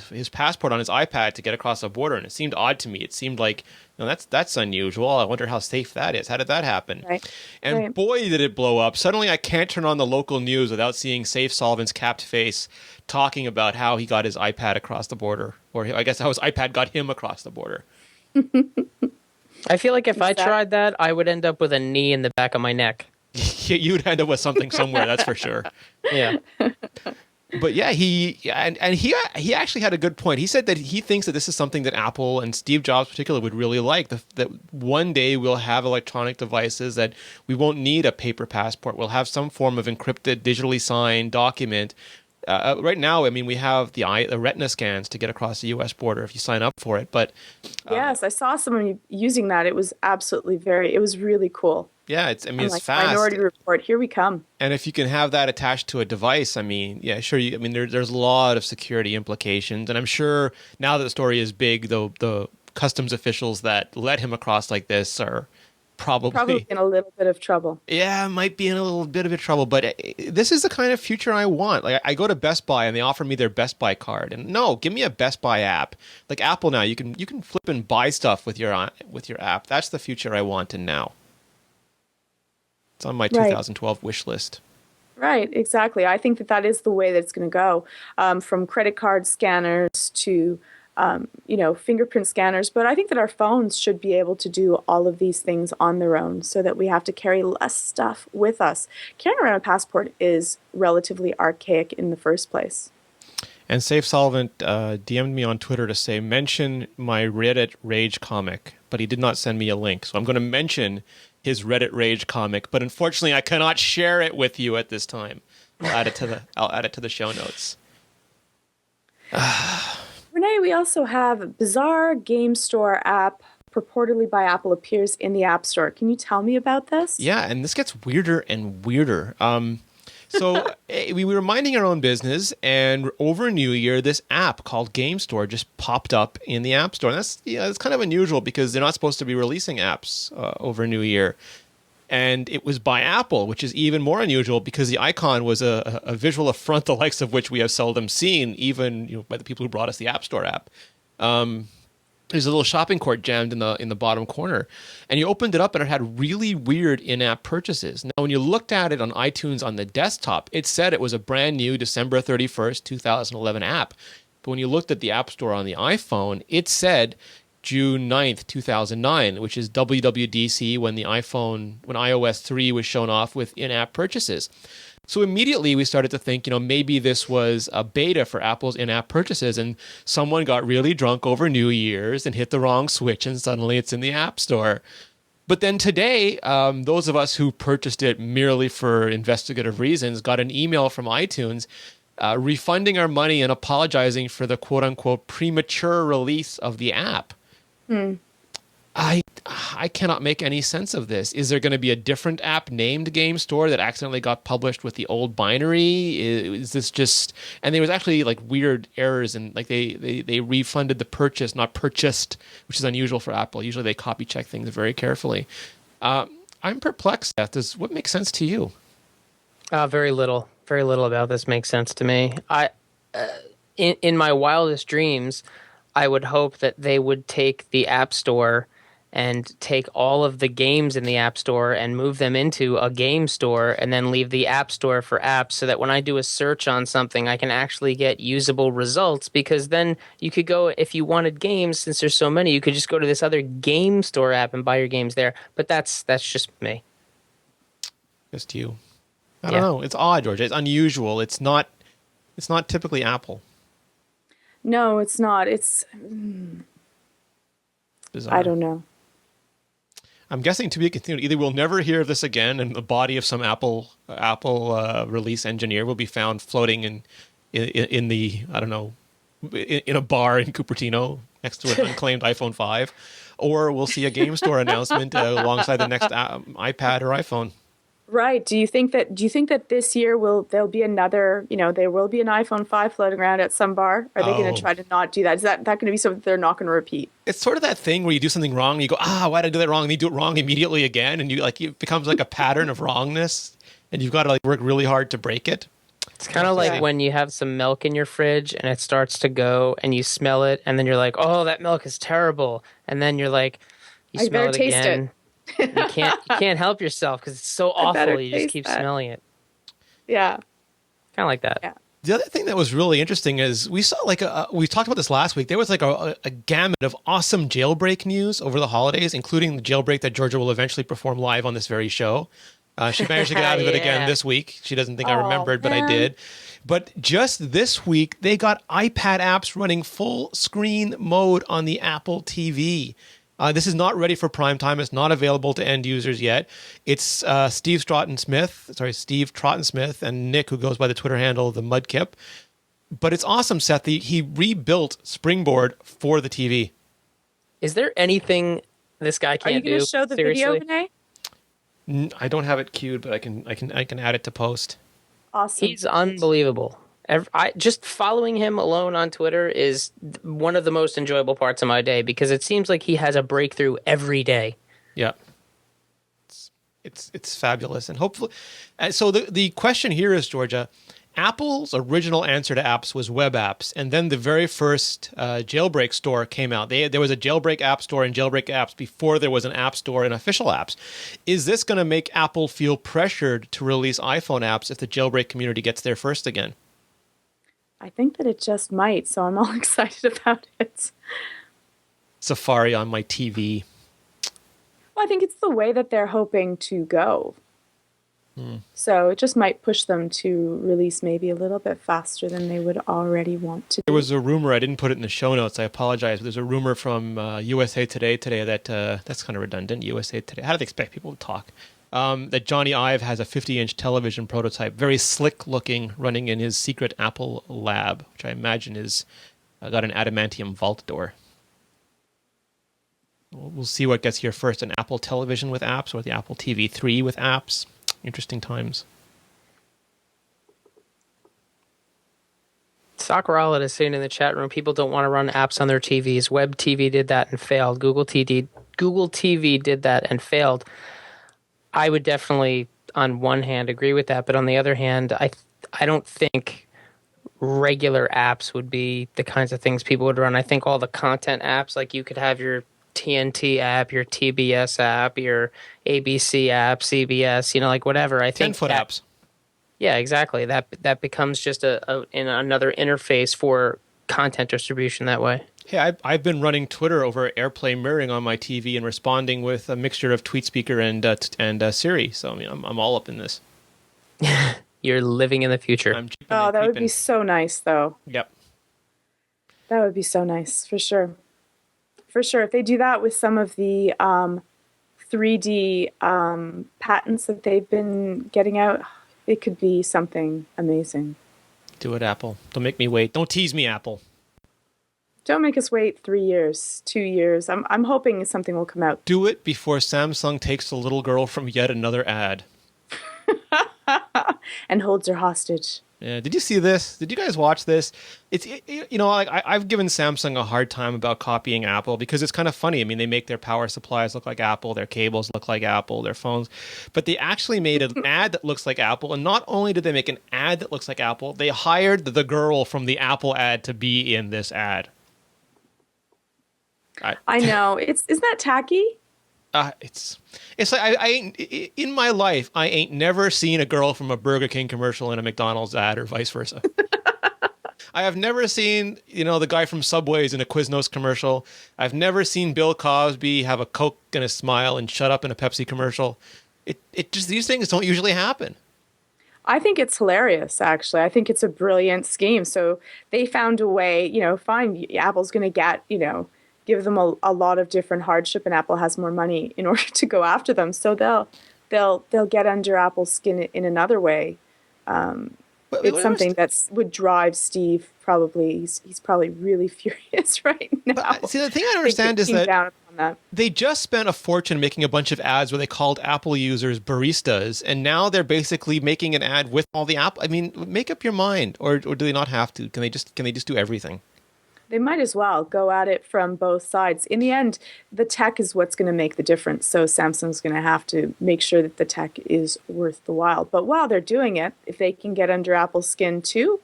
C: his passport on his iPad to get across the border, and it seemed odd to me. It seemed like that's unusual. I wonder how safe that is. How did that happen?
A: Right.
C: And boy, did it blow up. Suddenly, I can't turn on the local news without seeing Safe Solvent's capped face talking about how he got his iPad across the border, or I guess how his iPad got him across the border.
B: I feel like if I tried that, I would end up with a knee in the back of my neck.
C: You'd end up with something somewhere, that's for sure.
B: Yeah.
C: But yeah, he actually had a good point. He said that he thinks that this is something that Apple and Steve Jobs particularly would really like, that one day we'll have electronic devices that we won't need a paper passport. We'll have some form of encrypted, digitally signed document. Right now, I mean, we have the retina scans to get across the U.S. border if you sign up for it. But
A: yes, I saw someone using that. It was it was really cool.
C: Yeah, it's fast.
A: Minority Report, here we come.
C: And if you can have that attached to a device, I mean, yeah, sure. There's a lot of security implications, and I'm sure now that the story is big, the customs officials that let him across like this are probably
A: in a little bit of trouble.
C: Yeah, might be in a little bit of trouble, but this is the kind of future I want. Like, I go to Best Buy and they offer me their Best Buy card, and no, give me a Best Buy app. Like Apple now, you can flip and buy stuff with your app. That's the future I want, and now it's on my 2012 wish list.
A: Right, exactly. I think that is the way that it's going to go, from credit card scanners to fingerprint scanners. But I think that our phones should be able to do all of these things on their own, so that we have to carry less stuff with us. Carrying around a passport is relatively archaic in the first place.
C: And Safe Solvent DM'd me on Twitter to say, mention my Reddit Rage comic, but he did not send me a link. So I'm going to mention his Reddit Rage comic, but unfortunately I cannot share it with you at this time. I'll add it to the show notes.
A: Renee, we also have a bizarre game store app purportedly by Apple appears in the App Store. Can you tell me about this?
C: Yeah, and this gets weirder and weirder. So we were minding our own business, and over New Year, this app called Game Store just popped up in the App Store. And that's kind of unusual because they're not supposed to be releasing apps over New Year. And it was by Apple, which is even more unusual because the icon was a visual affront, the likes of which we have seldom seen, even by the people who brought us the App Store app. There's a little shopping cart jammed in the bottom corner, and you opened it up, and it had really weird in-app purchases. Now, when you looked at it on iTunes on the desktop, it said it was a brand new December 31st, 2011 app. But when you looked at the App Store on the iPhone, it said June 9th, 2009, which is WWDC, when iOS 3 was shown off with in-app purchases. So immediately we started to think, maybe this was a beta for Apple's in-app purchases, and someone got really drunk over New Year's and hit the wrong switch, and suddenly it's in the App Store. But then today, those of us who purchased it merely for investigative reasons got an email from iTunes refunding our money and apologizing for the quote-unquote premature release of the app. I cannot make any sense of this. Is there going to be a different app named Game Store that accidentally got published with the old binary? Is this just... And there was actually like weird errors, and like they refunded the purchase, not purchased, which is unusual for Apple. Usually they copy check things very carefully. I'm perplexed, Seth. What makes sense to you?
B: Very little. Very little about this makes sense to me. In my wildest dreams, I would hope that they would take the App Store and take all of the games in the App Store and move them into a game store, and then leave the App Store for apps, so that when I do a search on something, I can actually get usable results. Because then you could go, if you wanted games, since there's so many, you could just go to this other game store app and buy your games there. But that's just me.
C: Just you. I don't know. It's odd, George. It's unusual. It's not typically Apple.
A: No, it's not. It's
C: bizarre.
A: I don't know.
C: I'm guessing to be continued. Either we'll never hear of this again, and the body of some Apple release engineer will be found floating in the, I don't know, in a bar in Cupertino next to an unclaimed iPhone 5, or we'll see a Game Store announcement alongside the next iPad or iPhone.
A: Right. Do you think that this year there'll be another, there will be an iPhone 5 floating around at some bar? Are they going to
C: Oh,
A: try to not do that? Is that going to be something they're not going to repeat?
C: it's sort of that thing where you do something wrong and you go, why did I do that wrong? And you do it wrong immediately again, and it becomes like a pattern of wrongness, and you've got to like work really hard to break it.
B: It's kind of like when you have some milk in your fridge and it starts to go and you smell it and then you're like, "Oh, that milk is terrible." And then you're like, you
A: I
B: smell
A: better
B: it
A: taste it.
B: again. You can't help yourself because it's so
A: I better
B: awful. You just
A: taste
B: keep
A: that.
B: smelling it.
A: Yeah.
B: Kind of like that.
A: Yeah.
C: The other thing that was really interesting is we saw we talked about this last week. There was like a gamut of awesome jailbreak news over the holidays, including the jailbreak that Georgia will eventually perform live on this very show. She managed to get out of it again
B: Yeah.
C: this week. She doesn't think I
A: Oh,
C: remembered, but I
A: man.
C: did. But just this week, they got iPad apps running full screen mode on the Apple TV. This is not ready for prime time. It's not available to end users yet. It's Steve Trotton-Smith and Nick, who goes by the Twitter handle the Mudkip. But it's awesome, Seth. He rebuilt Springboard for the TV.
B: Is there anything this guy
A: Are you
B: can't
A: going
B: do?
A: to show the
B: Seriously?
A: video, Rene?
C: I don't have it queued, but I can add it to post.
A: Awesome.
B: He's unbelievable. Just following him alone on Twitter is one of the most enjoyable parts of my day because it seems like he has a breakthrough every day.
C: Yeah. It's fabulous. And hopefully so the question here is, Georgia, Apple's original answer to apps was web apps, and then the very first Jailbreak store came out. There was a Jailbreak app store and Jailbreak apps before there was an app store and official apps. Is this going to make Apple feel pressured to release iPhone apps if the Jailbreak community gets there first again?
A: I think that it just might, so I'm all excited about it.
C: Safari on my TV.
A: Well, I think it's the way that they're hoping to go. So it just might push them to release maybe a little bit faster than they would already want to do.
C: There was a rumor, I didn't put it in the show notes, I apologize, but there's a rumor from USA Today that, that's kind of redundant, USA Today, how do they expect people to talk? That Johnny Ive has a 50-inch television prototype, very slick looking, running in his secret Apple lab, which I imagine is got an adamantium vault door. We'll see what gets here first, an Apple television with apps or the Apple TV 3 with apps. Interesting times.
B: Sakurala is saying in the chat room, people don't want to run apps on their TVs. Web TV did that and failed. Google TV did that and failed. I would definitely, on one hand, agree with that, but on the other hand, I don't think regular apps would be the kinds of things people would run. I think all the content apps, like you could have your TNT app, your TBS app, your ABC app, CBS, like whatever. I think
C: 10-foot apps.
B: Yeah, exactly. That becomes just another interface for content distribution that way.
C: Hey, I've been running Twitter over AirPlay mirroring on my TV and responding with a mixture of TweetSpeaker and Siri. So I mean, I'm all up in this.
B: You're living in the future.
C: I'm cheaping
A: Oh,
C: and
A: that would
C: creeping.
A: be so nice, though.
C: Yep.
A: That would be so nice, for sure. For sure. If they do that with some of the 3D patents that they've been getting out, it could be something amazing.
C: Do it, Apple. Don't make me wait. Don't tease me, Apple.
A: Don't make us wait 3 years, 2 years. I'm hoping something will come out.
C: Do it before Samsung takes the little girl from yet another ad.
A: And holds her hostage.
C: Yeah. Did you see this? Did you guys watch this? I've given Samsung a hard time about copying Apple because it's kind of funny. I mean, they make their power supplies look like Apple, their cables look like Apple, their phones, but they actually made an ad that looks like Apple. And not only did they make an ad that looks like Apple, they hired the girl from the Apple ad to be in this ad.
A: I know. Isn't that tacky?
C: It's like I ain't in my life. I ain't never seen a girl from a Burger King commercial in a McDonald's ad, or vice versa. I have never seen the guy from Subway's in a Quiznos commercial. I've never seen Bill Cosby have a Coke and a smile and shut up in a Pepsi commercial. It just, these things don't usually happen.
A: I think it's hilarious, actually. I think it's a brilliant scheme. So they found a way, fine, Apple's going to get, give them a lot of different hardship, and Apple has more money in order to go after them. So they'll get under Apple's skin in another way. It's something that would drive Steve probably. He's probably really furious right now.
C: But, see, the thing I don't understand is
A: Thinking
C: that
A: down upon on that.
C: They just spent a fortune making a bunch of ads where they called Apple users baristas, and now they're basically making an ad with all the Apple. I mean, make up your mind, or do they not have to? Can they just do everything?
A: They might as well go at it from both sides. In the end, the tech is what's going to make the difference. So Samsung's going to have to make sure that the tech is worth the while. But while they're doing it, if they can get under Apple's skin too.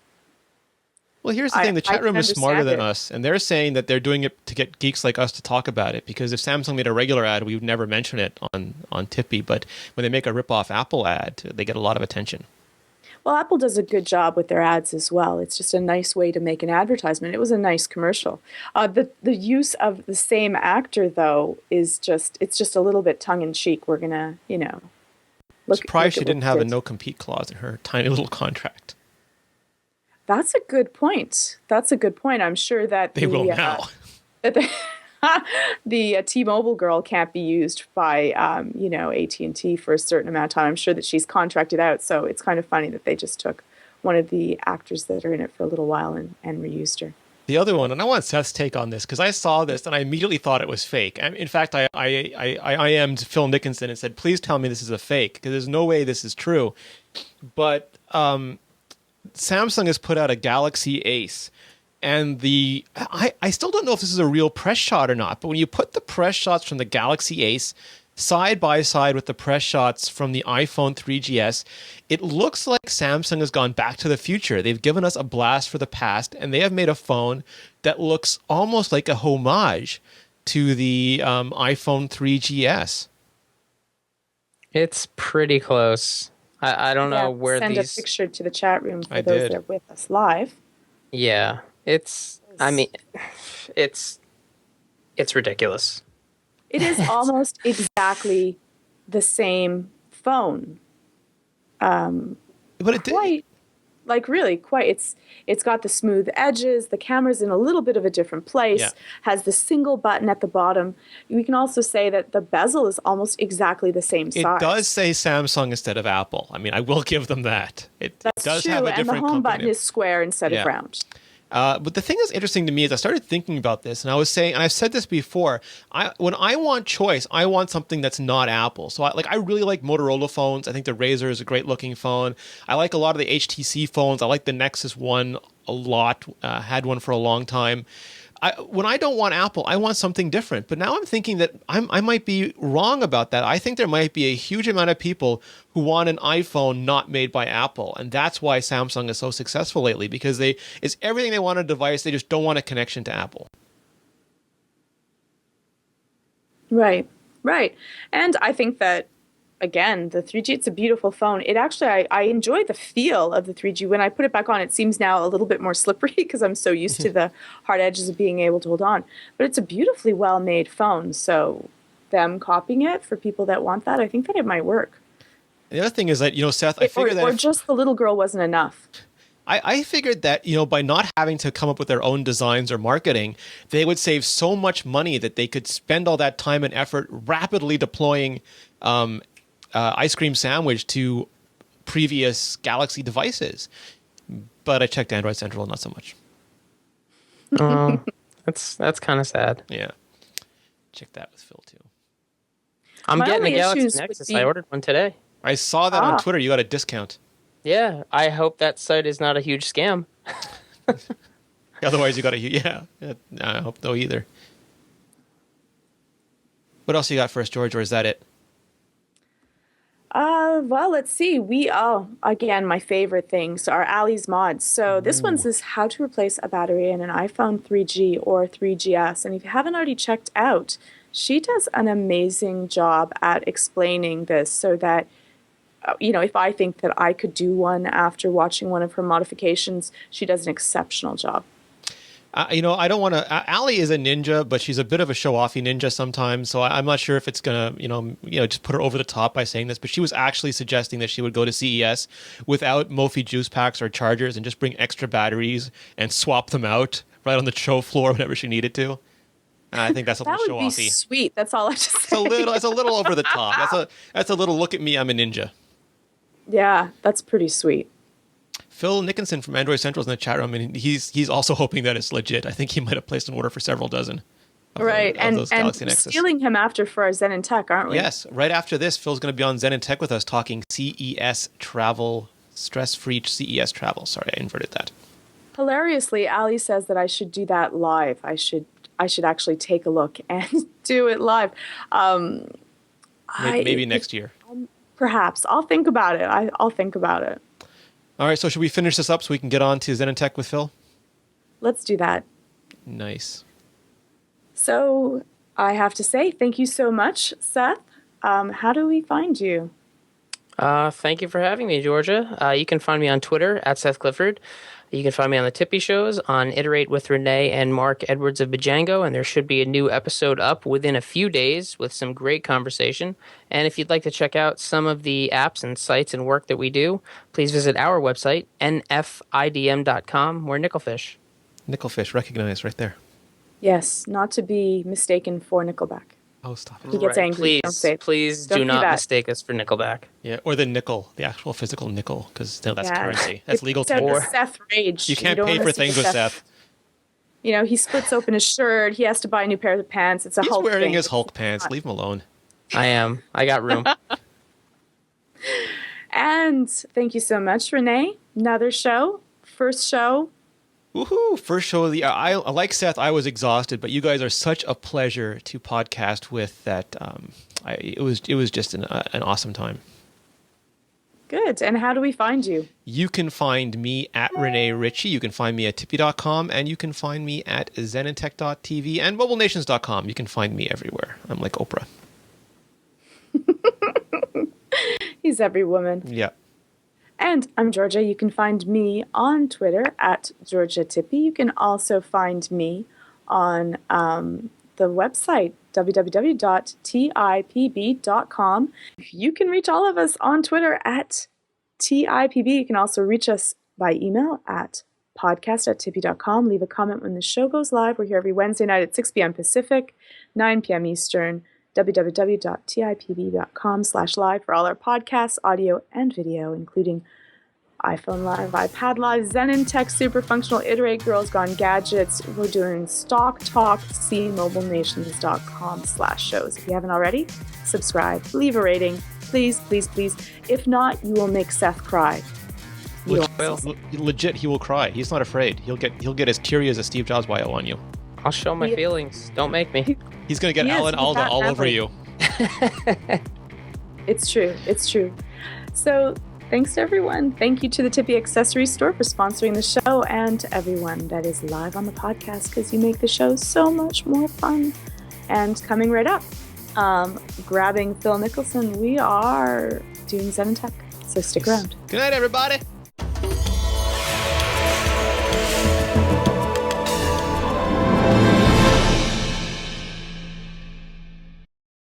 C: Well, here's the thing. The chat room is smarter than
A: it.
C: us, and they're saying that they're doing it to get geeks like us to talk about it, because if Samsung made a regular ad, we would never mention it on TiPb. But when they make a rip-off Apple ad, they get a lot of attention.
A: Well, Apple does a good job with their ads as well. It's just a nice way to make an advertisement. It was a nice commercial. The use of the same actor, though, is it's just a little bit tongue-in-cheek. We're going to, look.
C: Surprised she didn't have a no-compete clause in her tiny little contract.
A: That's a good point. I'm sure that
C: they will now.
A: The T-Mobile girl can't be used by, AT&T for a certain amount of time. I'm sure that she's contracted out. So it's kind of funny that they just took one of the actors that are in it for a little while and reused her.
C: The other one, and I want Seth's take on this, because I saw this and I immediately thought it was fake. In fact, I IM'd Phil Nickinson and said, please tell me this is a fake, because there's no way this is true. But Samsung has put out a Galaxy Ace. And I still don't know if this is a real press shot or not, but when you put the press shots from the Galaxy Ace side by side with the press shots from the iPhone 3GS, it looks like Samsung has gone back to the future. They've given us a blast for the past, and they have made a phone that looks almost like a homage to the iPhone 3GS.
B: It's pretty close. I don't know where
A: send
B: these...
A: a picture to the chat room for those that are with us live.
B: Yeah. It's ridiculous.
A: It is almost exactly the same phone.
C: But
A: it's got the smooth edges, the camera's in a little bit of a different place, has the single button at the bottom. We can also say that the bezel is almost exactly the same size.
C: It does say Samsung instead of Apple. I mean, I will give them that.
A: That's
C: does
A: true,
C: have a
A: and the
C: different
A: home
C: company
A: button is square instead of round.
C: But the thing that's interesting to me is I started thinking about this, and I was saying, and I've said this before, when I want choice, I want something that's not Apple. So I really like Motorola phones. I think the Razr is a great looking phone. I like a lot of the HTC phones. I like the Nexus One a lot. Had one for a long time. When I don't want Apple, I want something different. But now I'm thinking that I might be wrong about that. I think there might be a huge amount of people who want an iPhone not made by Apple. And that's why Samsung is so successful lately, because it's everything they want in a device. They just don't want a connection to Apple.
A: Right. And I think that, again, the 3G, it's a beautiful phone. It actually, I enjoy the feel of the 3G. When I put it back on, it seems now a little bit more slippery because I'm so used to the hard edges of being able to hold on. But it's a beautifully well-made phone. So them copying it for people that want that, I think that it might work.
C: The other thing is that, Seth, I figured that...
A: Or just the little girl wasn't enough.
C: I figured that, by not having to come up with their own designs or marketing, they would save so much money that they could spend all that time and effort rapidly deploying ice cream sandwich to previous Galaxy devices. But I checked Android Central, not so much.
B: Oh, that's kind of sad.
C: Yeah. Check that with Phil, too.
B: I'm getting a Galaxy Nexus. I ordered one today.
C: I saw that on Twitter. You got a discount.
B: Yeah, I hope that site is not a huge scam.
C: Otherwise, you got I hope no either. What else you got for us, George, or is that it?
A: Well, let's see. Again, my favorite things are Ali's mods. So this one's is how to replace a battery in an iPhone 3G or 3GS. And if you haven't already checked out, she does an amazing job at explaining this so that, if I think that I could do one after watching one of her modifications, she does an exceptional job.
C: I don't want to. Ali is a ninja, but she's a bit of a show-offy ninja sometimes. So I'm not sure if it's gonna, just put her over the top by saying this. But she was actually suggesting that she would go to CES without Mophie juice packs or chargers and just bring extra batteries and swap them out right on the show floor whenever she needed to. I think that's a little show-offy.
A: That would be sweet. That's all I have to say.
C: It's a little over the top. That's a little look at me, I'm a ninja.
A: Yeah, that's pretty sweet.
C: Phil Nickinson from Android Central is in the chat room, and he's also hoping that it's legit. I think he might have placed an order for several dozen
A: Right,
C: of
A: and
C: those
A: and
C: Galaxy
A: we're
C: Nexus.
A: stealing him after for our Zen and Tech, aren't we?
C: Yes, right after this, Phil's going to be on Zen and Tech with us talking CES travel, stress-free CES travel. Sorry, I inverted that.
A: Hilariously, Ali says that I should do that live. I should actually take a look and do it live.
C: Maybe next year.
A: Perhaps. I'll think about it. I'll think about it.
C: All right, so should we finish this up so we can get on to Zen and Tech with Phil?
A: Let's do that.
C: Nice.
A: So I have to say, thank you so much, Seth. How do we find you?
B: Thank you for having me, Georgia. You can find me on Twitter at Seth Clifford. You can find me on the TiPb shows on Iterate with Rene and Mark Edwards of Bajango, and there should be a new episode up within a few days with some great conversation. And if you'd like to check out some of the apps and sites and work that we do, please visit our website, nfidm.com. We're Nickelfish.
C: Nickelfish, recognized right there.
A: Yes, not to be mistaken for Nickelback.
C: Oh, stop it.
A: He gets angry. Don't say it.
B: Please
A: Don't
B: do
A: do
B: not
A: that.
B: mistake us for Nickelback.
C: Yeah, or the nickel, the actual physical nickel, because that's
A: Yeah.
C: currency. That's legal
A: It's out
C: tender.
A: the Seth rage.
C: You can't
A: don't
C: pay
A: wanna
C: for
A: see
C: things with Seth.
A: You know, he splits open his shirt. He has to buy a new pair of pants. It's a
C: He's
A: Hulk
C: wearing
A: thing.
C: his Hulk pants. Leave him alone.
B: I am. I got room.
A: And thank you so much, Rene. Another show. First show.
C: Woohoo! First show of the year. I like Seth. I was exhausted, but you guys are such a pleasure to podcast with. That it was just an awesome time.
A: Good. And how do we find you?
C: You can find me at Rene Ritchie. You can find me at tippy.com, and you can find me at zenandtech.tv and mobilenations.com. You can find me everywhere. I'm like Oprah.
A: He's every woman.
C: Yeah.
A: And I'm Georgia. You can find me on Twitter at Georgia Tippy. You can also find me on the website, www.TiPb.com. You can reach all of us on Twitter at TiPb. You can also reach us by email at podcast@tippy.com. Leave a comment when the show goes live. We're here every Wednesday night at 6 p.m. Pacific, 9 p.m. Eastern. www.tipb.com/live for all our podcasts, audio, and video, including iPhone Live, iPad Live, Zen and Tech, Super Functional, Iterate, Girls Gone Gadgets. We're doing Stock Talk, see mobilenations.com/shows. If you haven't already, subscribe, leave a rating, please, please, please. If not, you will make Seth cry.
C: Legit, he will cry. He's not afraid. He'll get as teary as a Steve Jobs bio on you.
B: I'll show my feelings. Don't make me.
C: He's gonna get
A: He is.
C: Alan
A: He's
C: Alda
A: that
C: all over
A: happy.
C: you.
A: It's true. It's true. So thanks to everyone. Thank you to the Tippy Accessories Store for sponsoring the show, and to everyone that is live on the podcast, because you make the show so much more fun. And coming right up, grabbing Phil Nicholson, we are doing Zen and Tech. So stick around.
C: Good night, everybody.